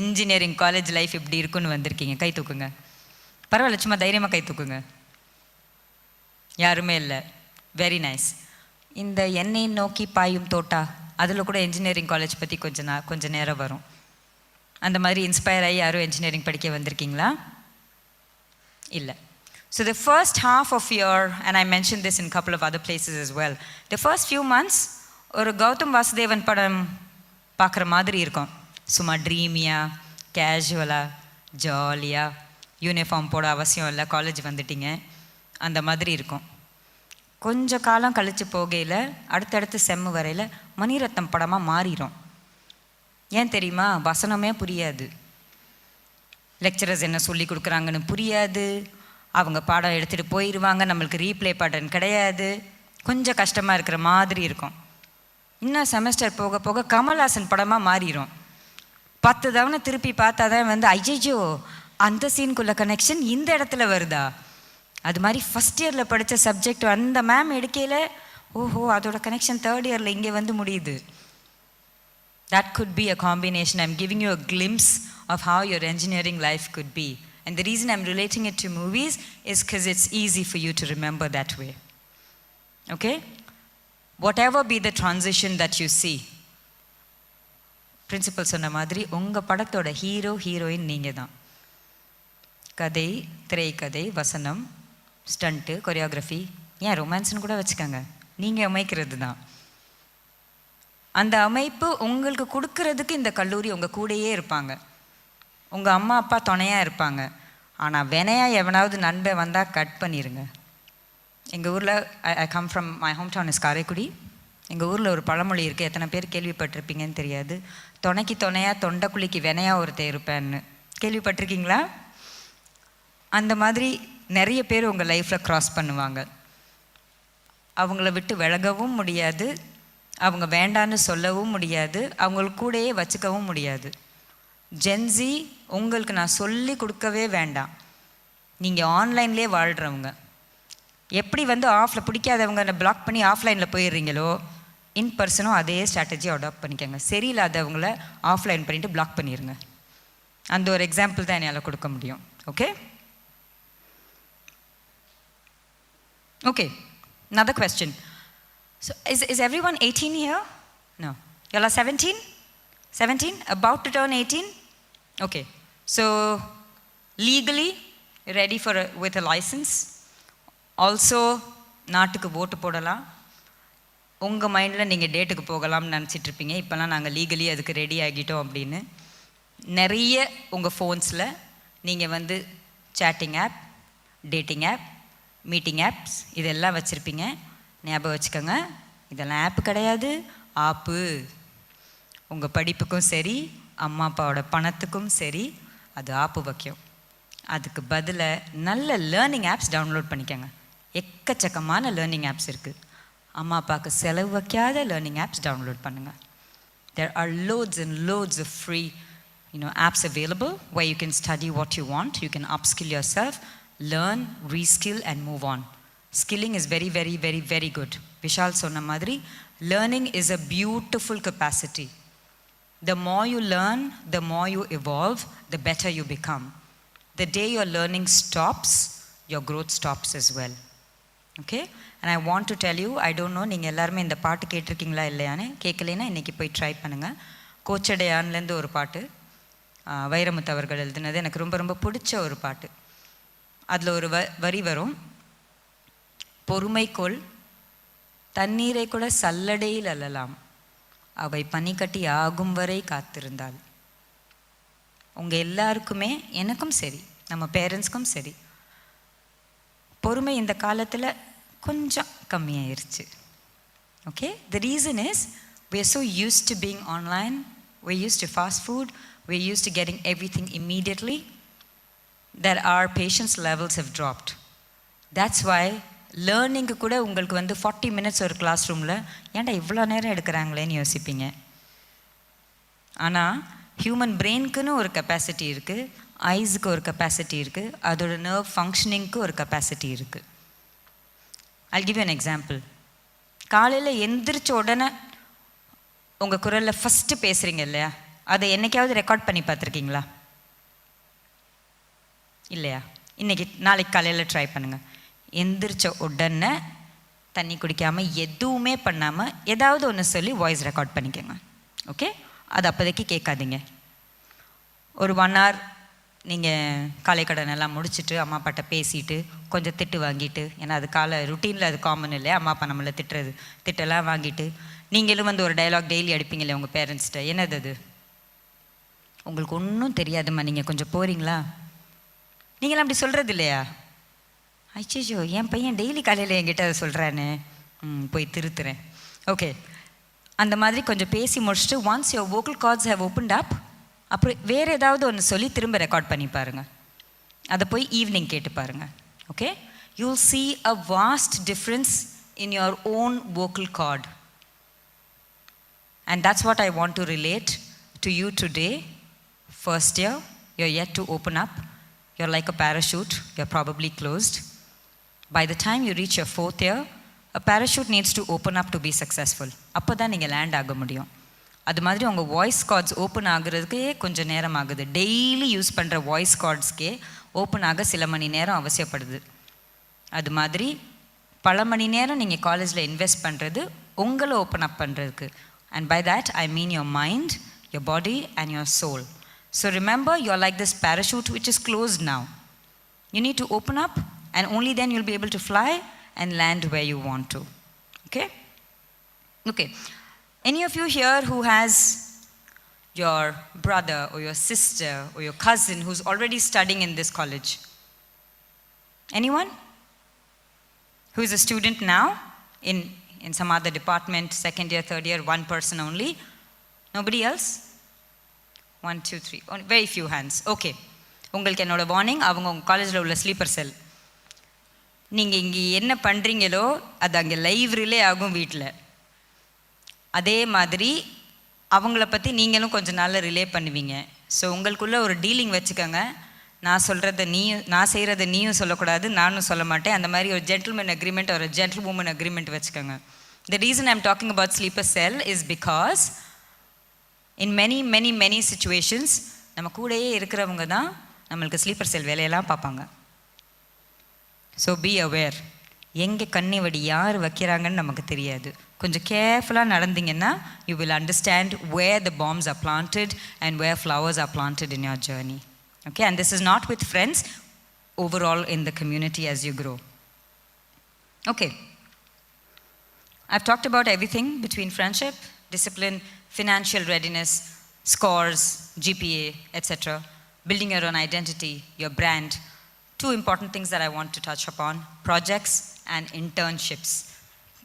இன்ஜினியரிங் காலேஜ் லைஃப் இப்படி இருக்குன்னு வந்திருக்கீங்க? கை தூக்குங்க. பரவாயில்ல, சும்மா தைரியமாக கை தூக்குங்க. யாருமே இல்லை. Very nice. இந்த எண்ணெய் நோக்கி பாயும் தோட்டா, அதில் கூட இன்ஜினியரிங் காலேஜ் பற்றி கொஞ்சம் நேரம் வரும். அந்த மாதிரி இன்ஸ்பயர் ஆகி யாரும் இன்ஜினியரிங் படிக்க வந்திருக்கீங்களா? இல்லை. So the first half of your, and I mentioned this in a couple of other places as well, the first few months ஒரு கௌதம் வாசுதேவன் படம் பார்க்குற மாதிரி இருக்கும். சும்மா ட்ரீமியாக, கேஷுவலாக, ஜாலியாக, யூனிஃபார்ம் போட அவசியம் இல்லை, காலேஜ் வந்துட்டீங்க, அந்த மாதிரி இருக்கும். கொஞ்சம் காலம் கழித்து போகையில் அடுத்தடுத்து செம்மு வரையில் மணிரத்னம் படமாக மாறிடும். ஏன் தெரியுமா? வசனமே புரியாது, லெக்சரர்ஸ் என்ன சொல்லி கொடுக்குறாங்கன்னு புரியாது, அவங்க பாடம் எடுத்துகிட்டு போயிடுவாங்க, நம்மளுக்கு ரீப்ளே பட்டன் கிடையாது, கொஞ்சம் கஷ்டமாக இருக்கிற மாதிரி இருக்கும். இன்னும் செமஸ்டர் போக போக கமல்ஹாசன் படமாக மாறிடும். 10 தவணை திருப்பி பார்த்தா தான் வந்து ஐயோ அந்த சீனுக்குள்ள கனெக்ஷன் இந்த இடத்துல வருதா. அது மாதிரி ஃபஸ்ட் இயரில் படித்த சப்ஜெக்ட் அந்த மேம் எடுக்கையில் ஓஹோ அதோட கனெக்ஷன் தேர்ட் இயரில் இங்கே வந்து முடியுது. That could be a combination. I'm giving you a glimpse of how your engineering life could be. And the reason I'm relating it to movies is because it's easy for you to remember that way. Okay? Whatever be the transition that you see, principal சொன்ன மாதிரி உங்கள் படத்தோட hero heroine நீங்கள் தான். கதை, திரைக்கதை, வசனம், stunt, choreography, ஏன் ரொமான்ஸ்னு கூட வச்சுக்கோங்க, நீங்கள் அமைக்கிறது தான். அந்த அமைப்பு உங்களுக்கு கொடுக்கறதுக்கு இந்த கல்லூரி உங்கள் கூடயே இருப்பாங்க, உங்கள் அம்மா அப்பா துணையாக இருப்பாங்க. ஆனால் வினையாக எவனாவது நண்பன் வந்தால் கட் பண்ணிடுங்க. எங்கள் ஊரில் I come from my home town is Karaikudi. எங்கள் ஊரில் ஒரு பழமொழி இருக்குது, எத்தனை பேர் கேள்விப்பட்டிருப்பீங்கன்னு தெரியாது, துணைக்கு துணையாக தொண்டைக்குழிக்கு வினையாக ஒருத்தர் இருப்பேன்னு. கேள்விப்பட்டிருக்கீங்களா? அந்த மாதிரி நிறைய பேர் உங்கள் லைஃப்பில் க்ராஸ் பண்ணுவாங்க. அவங்கள விட்டு விலகவும் முடியாது, அவங்க வேண்டான்னு சொல்லவும் முடியாது, அவங்களுக்கு கூடயே வச்சுக்கவும் முடியாது. ஜென்ஸி உங்களுக்கு நான் சொல்லி கொடுக்கவே வேண்டாம், நீங்கள் ஆன்லைன்லேயே வாழ்கிறவங்க. எப்படி வந்து ஆஃபில் பிடிக்காதவங்க பிளாக் பண்ணி ஆஃப்லைனில் போயிடுறீங்களோ, இன் பர்சனும் அதே ஸ்ட்ராட்டஜி அடாப்ட் பண்ணிக்கோங்க. சரியில்லாதவங்கள ஆஃப்லைன் பண்ணிவிட்டு பிளாக் பண்ணிடுங்க. அந்த ஒரு எக்ஸாம்பிள் தான் என்னால் கொடுக்க முடியும். Okay okay another question. So is everyone 18 here? No. You all are 17? 17? About to turn 18? Okay. So legally ready for with a license. Also நாட்டுக்கு ஓட்டு போடலாம். உங்கள் மைண்டில் நீங்கள் டேட்டுக்கு போகலாம்னு நினச்சிட்ருப்பீங்க. இப்போல்லாம் நாங்கள் லீகலி அதுக்கு ரெடி ஆகிட்டோம் அப்படின்னு. நிறைய உங்கள் ஃபோன்ஸில் நீங்கள் வந்து chatting app, dating app, meeting apps இதெல்லாம் வச்சுருப்பீங்க. ஞாபகம் வச்சுக்கோங்க, இதெல்லாம் ஆப்பு கிடையாது, ஆப்பு. உங்கள் படிப்புக்கும் சரி, அம்மா அப்பாவோட பணத்துக்கும் சரி, அது ஆப்பு வைக்கும். அதுக்கு பதிலாக நல்ல லேர்னிங் ஆப்ஸ் டவுன்லோட் பண்ணிக்கோங்க. எக்கச்சக்கமான லேர்னிங் ஆப்ஸ் இருக்குது. அம்மா அப்பாவுக்கு செலவு வைக்காத லேர்னிங் ஆப்ஸ் டவுன்லோட் பண்ணுங்கள். There are loads and loads of free apps available where you can study what you want. You can upskill yourself, learn, reskill and move on. Skilling is very, very, very, very good. Vishal sonna madri, learning is a beautiful capacity. The more you learn, the more you evolve, the better you become. The day your learning stops, your growth stops as well. Okay? And I want to tell you, I don't know, நீங்கள் எல்லாருமே இந்த பாட்டு கேட்டிருக்கீங்களா இல்லையான்னு. கேட்கலைன்னா இன்றைக்கி போய் try பண்ணுங்கள். கோச்சடையான்லேருந்து ஒரு பாட்டு, வைரமுத்து அவர்கள் எழுதுனது, எனக்கு ரொம்ப ரொம்ப பிடிச்ச ஒரு பாட்டு. அதில் ஒரு வரி வரும், பொறுமைக்கொள் தண்ணீரை கூட சல்லடையில் அள்ளலாம், அவை பனிக்கட்டி ஆகும் வரை காத்திருந்தாள். உங்கள் எல்லாருக்குமே, எனக்கும் சரி, நம்ம பேரண்ட்ஸ்க்கும் சரி, பொறுமை இந்த காலத்தில் கொஞ்சம் கம்மியாயிருச்சு. Okay, the reason is we are so used to being online, we're used to fast food, we're used to getting everything immediately, that our patience levels have dropped. That's why learning கூட உங்களுக்கு வந்து 40 minutes ஒரு class ரூமில் ஏன்டா இவ்வளோ நேரம் எடுக்கிறாங்களேன்னு யோசிப்பீங்க. ஆனால் ஹியூமன் பிரெயினுக்குன்னு ஒரு கெப்பாசிட்டி இருக்குது, ஐஸுக்கு ஒரு கெப்பாசிட்டி இருக்குது, அதோட நர்வ் ஃபங்க்ஷனிங்க்கு ஒரு கெப்பாசிட்டி இருக்குது. I'll give you an example. காலையில் எந்திரிச்ச உடனே உங்கள் குரலில் ஃபஸ்ட்டு பேசுகிறீங்க இல்லையா, அதை என்னைக்காவது ரெக்கார்ட் பண்ணி பார்த்துருக்கீங்களா? இல்லையா? நாளைக்கு காலையில் ட்ரை பண்ணுங்கள். எந்திரிச்ச உடனே தண்ணி குடிக்காமல் எதுவுமே பண்ணாமல் ஏதாவது ஒன்று சொல்லி வாய்ஸ் ரெக்கார்ட் பண்ணிக்கோங்க. ஓகே, அது அப்போதைக்கு கேட்காதீங்க. ஒரு 1 hour நீங்கள் காலை கடன் எல்லாம் முடிச்சுட்டு அம்மா அப்பாட்ட பேசிட்டு கொஞ்சம் திட்டு வாங்கிட்டு, ஏன்னா அது காலை ருட்டீனில் அது காமன் இல்லையா, அம்மா அப்பா நம்மளை திட்டெல்லாம் வாங்கிட்டு நீங்களும் வந்து ஒரு டயலாக் டெய்லி அடிப்பீங்களே உங்கள் பேரண்ட்ஸ்கிட்ட, என்னது அது உங்களுக்கு ஒன்றும் தெரியாதும்மா, நீங்கள் கொஞ்சம் போகிறீங்களா, நீங்களாம் அப்படி சொல்கிறது இல்லையா? ஐயோ என் பையன் டெய்லி காலையில் என்கிட்ட அதை சொல்கிறானே, போய் திருத்துறேன். ஓகே, அந்த மாதிரி கொஞ்சம் பேசி முடிச்சுட்டு once your vocal cards have opened அப், அப்புறம் வேறு ஏதாவது ஒன்று சொல்லி திரும்ப ரெக்கார்ட் பண்ணி பாருங்கள். அதை போய் ஈவினிங் கேட்டு பாருங்கள். Okay, you will see a vast difference in your own vocal cord. And that's what I want to relate to you today. First year, you're yet to open up. You're like a parachute, you're probably closed. By the time you reach your 4th year, a parachute needs to open up to be successful. அப்போ தான் நீங்கள் land ஆக முடியும். அது மாதிரி உங்கள் voice cards open ஆகுறதுக்கே கொஞ்சம் நேரம் ஆகுது. டெய்லி யூஸ் பண்ணுற வாய்ஸ் கார்ட்ஸ்க்கே ஓப்பன் ஆக சில மணி நேரம் அவசியப்படுது. அது மாதிரி பல மணி நேரம் நீங்கள் காலேஜில் இன்வெஸ்ட் பண்ணுறது உங்களை ஓப்பன் அப் பண்ணுறதுக்கு. And by that I mean your mind, your body and your soul. So remember, you're like this parachute which is closed now. You need to open up, and only then you'll be able to fly and land where you want to. Okay? Okay. Any of you here who has your brother or your sister or your cousin who's already studying in this college? Anyone? Who is a student now in some other department, 2nd year, 3rd year, one person only? Nobody else? 1, 2, 3. Very few hands. Okay. உங்களுக்கு என்னோட warning, அவங்க உங்கள் காலேஜில் உள்ள sleeper செல். நீங்கள் இங்கே என்ன பண்ணுறீங்களோ அது அங்கே லைவ் ரிலே ஆகும் வீட்டில். அதே மாதிரி அவங்கள பற்றி நீங்களும் கொஞ்சம் நாளில் ரிலே பண்ணுவீங்க. ஸோ உங்களுக்குள்ளே ஒரு டீலிங் வச்சுக்கோங்க. நான் செய்கிறத நீயும் சொல்லக்கூடாது, நானும் சொல்ல மாட்டேன். அந்த மாதிரி ஒரு ஜென்டில்மேன் அக்ரிமெண்ட் ஒரு ஜென்டில் உமன் அக்ரிமெண்ட் வச்சுக்கோங்க. The reason I'm talking about sleeper cell is because in many situations நம்ம கூடயே இருக்கிறவங்க தான் நம்மளுக்கு ஸ்லீப்பர் செல் வேலையெல்லாம் பார்ப்பாங்க. So be aware. எங்கே கண்ணி வடி யார் வைக்கிறாங்கன்னு நமக்கு தெரியாது. கொஞ்சம் கேர்ஃபுல்லாக நடந்தீங்கன்னா you will understand where the bombs are planted and where flowers are planted in your journey. Okay, and this is not with friends, overall in the community as you grow. Okay, I've talked about everything between friendship, discipline, financial readiness, scores, GPA, etc. Building your own identity, your brand. 2 important things that I want to touch upon: projects and internships.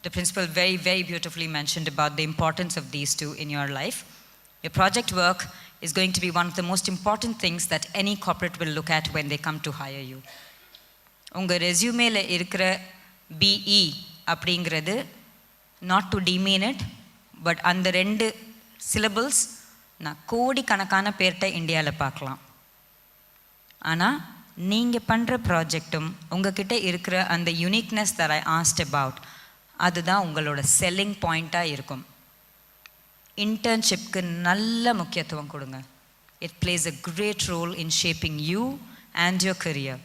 The principal very beautifully mentioned about the importance of these 2 in your life. Your project work is going to be one of the most important things that any corporate will look at when they come to hire you. உங்கள் ரெஸ்யூமேல இருக்கிற BE அப்படிங்கிறது, not to demean it, but அந்த 2 syllables நான் கோடிக்கணக்கான பேர்கிட்ட இந்தியாவில் பார்க்கலாம். ஆனால் நீங்கள் பண்ணுற ப்ராஜெக்டும் உங்ககிட்ட இருக்கிற அந்த uniqueness that I asked about, அதுதான் உங்களோட செல்லிங் பாயிண்ட்டாக இருக்கும். இன்டர்ன்ஷிப்க்கு நல்ல முக்கியத்துவம் கொடுங்க. It plays a great role in shaping you and your career.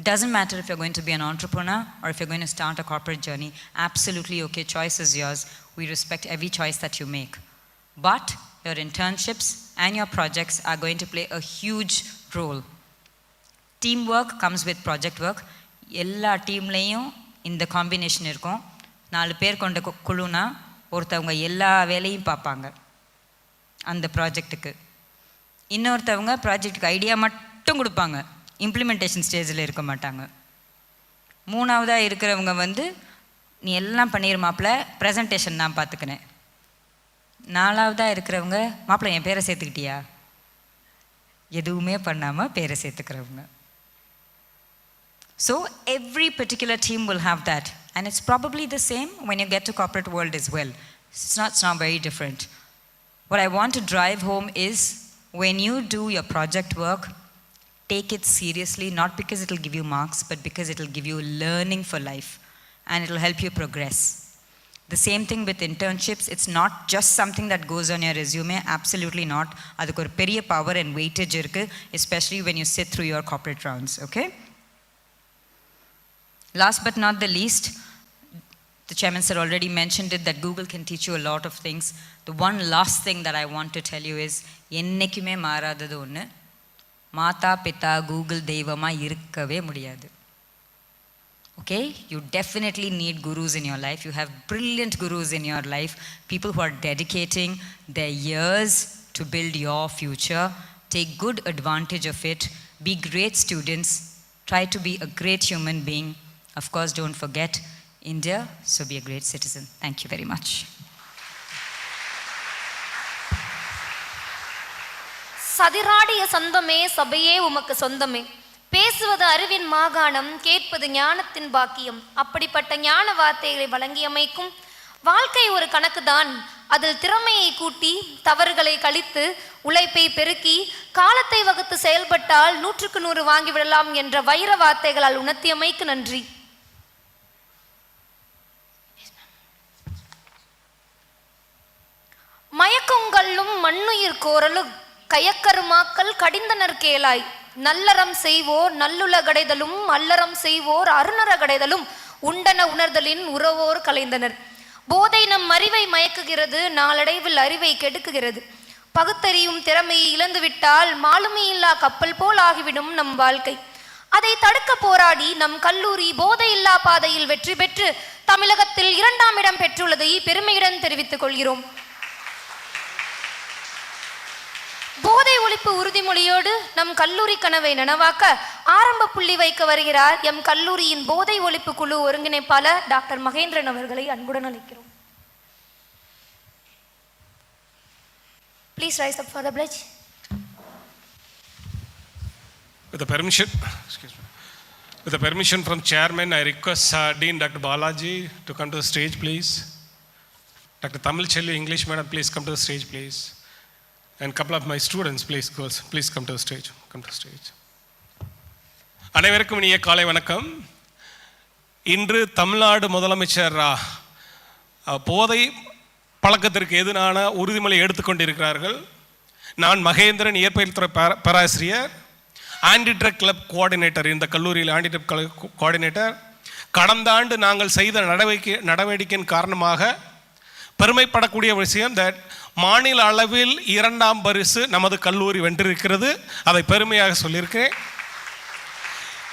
Doesn't matter if you're going to be an entrepreneur or if you're going to start a corporate journey. Absolutely okay, choice is yours. We respect every choice that you make. But your internships and your projects are going to play a huge role. Teamwork comes with project work. எல்லா டீம்லேயும் இந்த combination இருக்கும். 4 பேர் கொண்ட குழுனா ஒருத்தவங்க எல்லா வேலையும் பார்ப்பாங்க அந்த ப்ராஜெக்ட்டுக்கு. இன்னொருத்தவங்க ப்ராஜெக்ட்டுக்கு ஐடியா மட்டும் கொடுப்பாங்க, இம்ப்ளிமெண்டேஷன் ஸ்டேஜில் இருக்க மாட்டாங்க. மூணாவதாக இருக்கிறவங்க வந்து நீ எல்லாம் பண்ணிடுமாப்பில், ப்ரெசன்டேஷன் நான் பார்த்துக்கினேன். நாலாவதாக இருக்கிறவங்க மாப்பிள்ளை என் பேரை சேர்த்துக்கிட்டியா, எதுவுமே பண்ணாமல் பேரை சேர்த்துக்கிறவங்க. So every particular team will have that, and it's probably the same when you get to corporate world as well. It's not very different. What I want to drive home is when you do your project work, take it seriously, not because it will give you marks, but because it will give you learning for life and it will help you progress. The same thing with internships. It's not just something that goes on your resume. Absolutely not. Adukku oru periya power and weightage irukku, especially when you sit through your corporate rounds. Okay. Last but not the least, the chairman sir already mentioned it, that Google can teach you a lot of things. The one last thing that I want to tell you is, ennekkume maaradadu onnu, maata pita Google deivama irukkave mudiyadu. Okay, you definitely need gurus in your life. You have brilliant gurus in your life, people who are dedicating their years to build your future. Take good advantage of it. Be great students. Try to be a great human being. Of course, don't forget India, so be a great citizen. Thank you very much. சதிராடிய சந்தமே சபையே உமக்கு சொந்தமே, பேசுவது அறிவின் மாகாணம், கேட்பது ஞானத்தின் பாக்கியம். அப்படிப்பட்ட ஞான வார்த்தைகளை வழங்கியமைக்கும் வாழ்க்கை ஒரு கணக்குதான். அதில் திறமையை கூட்டி, தவறுகளை கழித்து, உழைப்பை பெருக்கி, காலத்தை வகுத்து செயல்பட்டால் 100க்கு 100 வாங்கிவிடலாம் என்ற வைர வார்த்தைகளால் உணர்த்தியமைக்கு நன்றி. மயக்கங்களும் மண்ணுயிர் கோரலும் கயக்கருமாக்கள் கடிந்தனர் கேளாய். நல்லறம் செய்வோர் நல்லுலகடைதலும் அல்லறம் செய்வோர் அருணரகடைதலும் உண்டன உணர்தலின் உறவோர் கலைந்தனர். போதை நம் அறிவை மயக்குகிறது, நாளடைவில் அறிவை கெடுக்குகிறது. பகுத்தறியும் திறமையை இழந்துவிட்டால் மாலுமியில்லா கப்பல் போல் ஆகிவிடும் நம் வாழ்க்கை. அதை தடுக்க போராடி நம் கல்லூரி போதையில்லா பாதையில் வெற்றி பெற்று தமிழகத்தில் 2ஆம் இடம் பெற்றுள்ளதை பெருமையுடன் தெரிவித்துக் கொள்கிறோம். போதை ஒழிப்பு உறுதிமொழியோடு நம் கல்லூரி கனவை நனவாக்க ஆரம்ப புள்ளி வைக்க வருகிறார் எம் கல்லூரியின் போதை ஒழிப்பு குழு ஒருங்கிணைப்பாளர் டாக்டர் மகேந்திரன் அவர்களை அன்புடன் அழைக்கிறோம். Please rise up for the pledge. With the permission from Chairman, I request Dean Dr. Balaji to come to the stage, please. Dr. Tamil Chellu, English Madam, please come to the stage, please. And a couple of my students, please, girls, please come to the stage. Come to the stage. அனைவருக்கும் இனிய காலை வணக்கம். இன்று தமிழ்நாடு முதலமைச்சர் போதை பழக்கத்திற்கு எதிரான உறுதிமொழி எடுத்துக்கொண்டிருக்கிறார்கள். நான் மகேந்திரன், இயற்பியல் துறை பேராசிரியர், ஆன்டி ட்ரக் கிளப் கோஆர்டினேட்டர், இந்த கல்லூரியில் ஆன்டி ட்ரக் கோஆர்டினேட்டர். கடந்த ஆண்டு நாங்கள் செய்த நடவடிக்கையின் காரணமாக பெருமைப்படக்கூடிய விஷயம் that மாநில அளவில் 2ஆம் பரிசு நமது கல்லூரி வென்றிருக்கிறது. அதை பெருமையாக சொல்லியிருக்கிறேன்.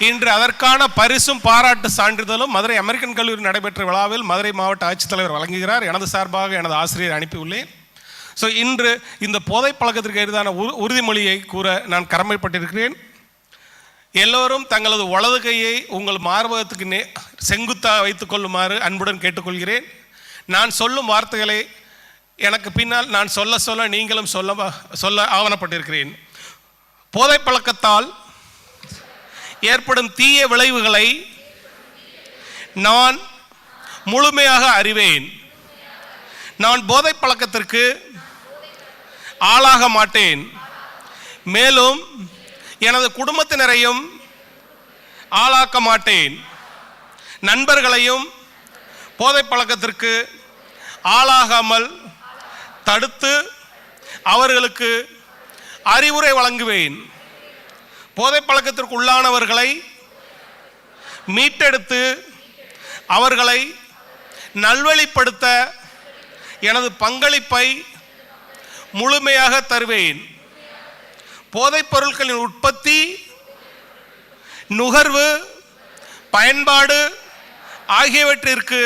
இன்று அதற்கான பரிசும் பாராட்டு சான்றிதழும் மதுரை அமெரிக்கன் கல்லூரி நடைபெற்ற விழாவில் மதுரை மாவட்ட ஆட்சித்தலைவர் வழங்குகிறார். எனது சார்பாக எனது ஆசிரியர் அனுப்பியுள்ளேன். ஸோ இன்று இந்த போதை பழக்கத்திற்கு எதிரான உறுதிமொழியை கூற நான் கடமைப்பட்டிருக்கிறேன். எல்லோரும் தங்களது வலது கையை உங்கள் மார்பகத்துக்கு செங்குத்தாக வைத்துக் கொள்ளுமாறு அன்புடன் கேட்டுக்கொள்கிறேன். நான் சொல்லும் வார்த்தைகளை எனக்கு பின்னால் நான் சொல்ல நீங்களும் சொல்ல ஆவணப்பட்டிருக்கிறேன். போதை பழக்கத்தால் ஏற்படும் தீய விளைவுகளை நான் முழுமையாக அறிவேன். நான் போதை பழக்கத்திற்கு ஆளாக மாட்டேன். மேலும் எனது குடும்பத்தினரையும் ஆளாக்க மாட்டேன். நண்பர்களையும் போதை பழக்கத்திற்கு ஆளாகாமல் தடுத்து அவர்களுக்கு அறிவுரை வழங்குவேன். போதை பழக்கத்திற்கு உள்ளானவர்களை மீட்டெடுத்து அவர்களை நல்வழிப்படுத்த எனது பங்களிப்பை முழுமையாக தருவேன். போதைப் பொருட்களின் உற்பத்தி, நுகர்வு, பயன்பாடு ஆகியவற்றிற்கு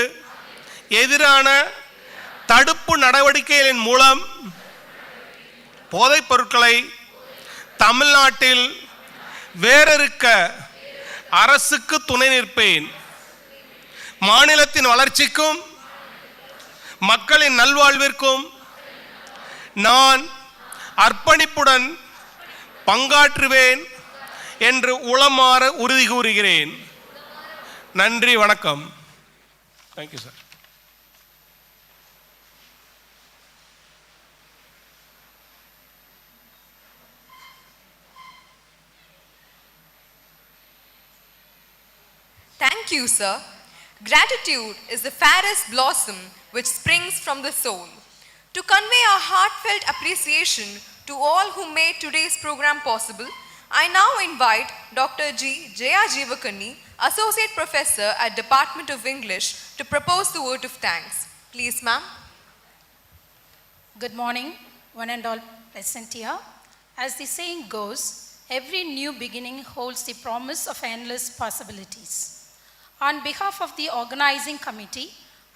எதிரான தடுப்பு நடவடிக்கைகளின் மூலம் போதைப் பொருட்களை தமிழ்நாட்டில் வேரறுக்க அரசுக்கு துணை நிற்பேன். மாநிலத்தின் வளர்ச்சிக்கும் மக்களின் நல்வாழ்விற்கும் நான் அர்ப்பணிப்புடன் பங்காற்றுவேன் என்று உளமாற உறுதி கூறுகிறேன். நன்றி, வணக்கம். Thank you sir. Thank you, sir. Gratitude is the fairest blossom which springs from the soul. To convey our heartfelt appreciation to all who made today's program possible, I now invite Dr. G. Jaya Jeevakanni, Associate Professor at Department of English, to propose the vote of thanks. Please, ma'am. Good morning, one and all present here. As the saying goes, every new beginning holds the promise of endless possibilities. On behalf of the organizing committee,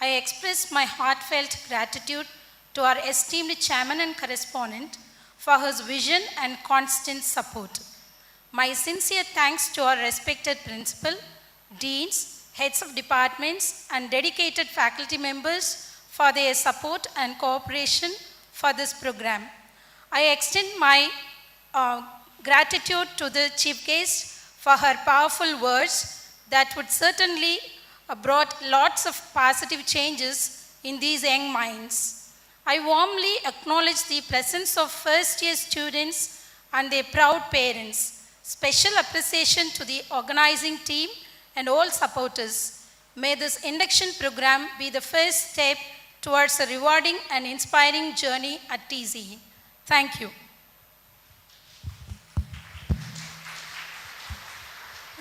I express my heartfelt gratitude to our esteemed chairman and correspondent for his vision and constant support. My sincere thanks to our respected principal, deans, heads of departments, and dedicated faculty members for their support and cooperation for this program. I extend my gratitude to the chief guest for her powerful words that would certainly brought lots of positive changes in these young minds. I warmly acknowledge the presence of first-year students and their proud parents. Special appreciation to the organizing team and all supporters. May this induction program be the first step towards a rewarding and inspiring journey at TCE. Thank you.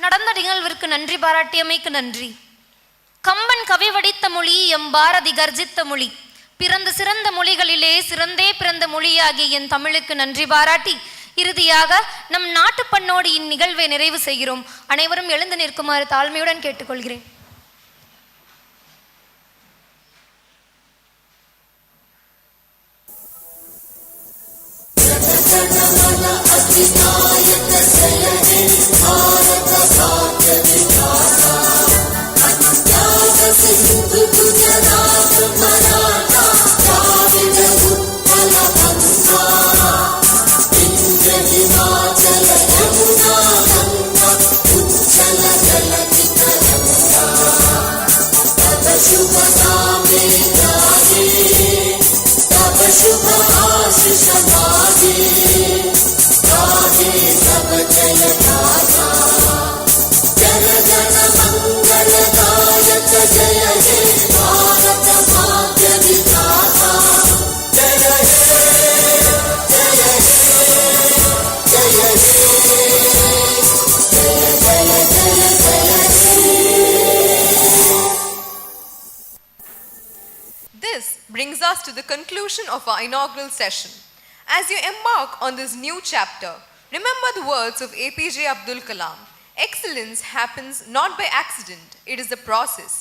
நடந்த நிகழ்விற்கு நன்றி பாராட்டியமைக்கு நன்றி. கம்பன் கவி வடித்த மொழி M Bharathi கர்ஜித்த மொழி. பிறந்த சிறந்த மொழிகளிலே சிறந்தே பிறந்த மொழியாகிய என் தமிழுக்கு நன்றி பாராட்டி இறுதியாக நம் நாட்டு பண்ணோடு இந்நிகழ்வை நிறைவு செய்கிறோம். அனைவரும் எழுந்து நிற்குமாறு தாழ்மையுடன் கேட்டுக்கொள்கிறேன். This brings us to the conclusion of our inaugural session. As you embark on this new chapter, remember the words of APJ Abdul Kalam. Excellence happens not by accident, it is a process.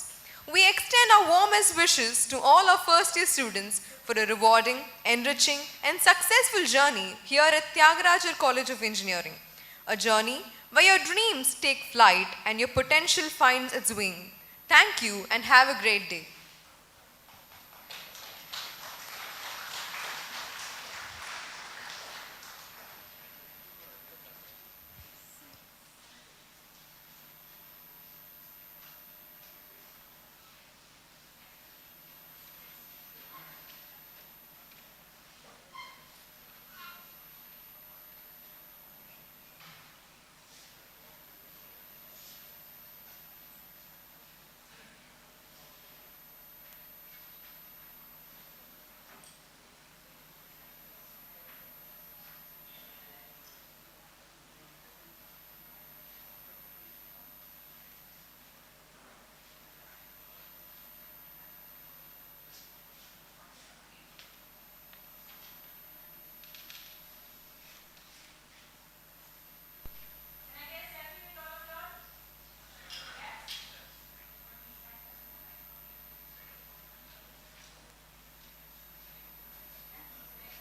We extend our warmest wishes to all our first-year students for a rewarding, enriching, and successful journey here at Thiagarajar College of Engineering. A journey where your dreams take flight and your potential finds its wing. Thank you and have a great day.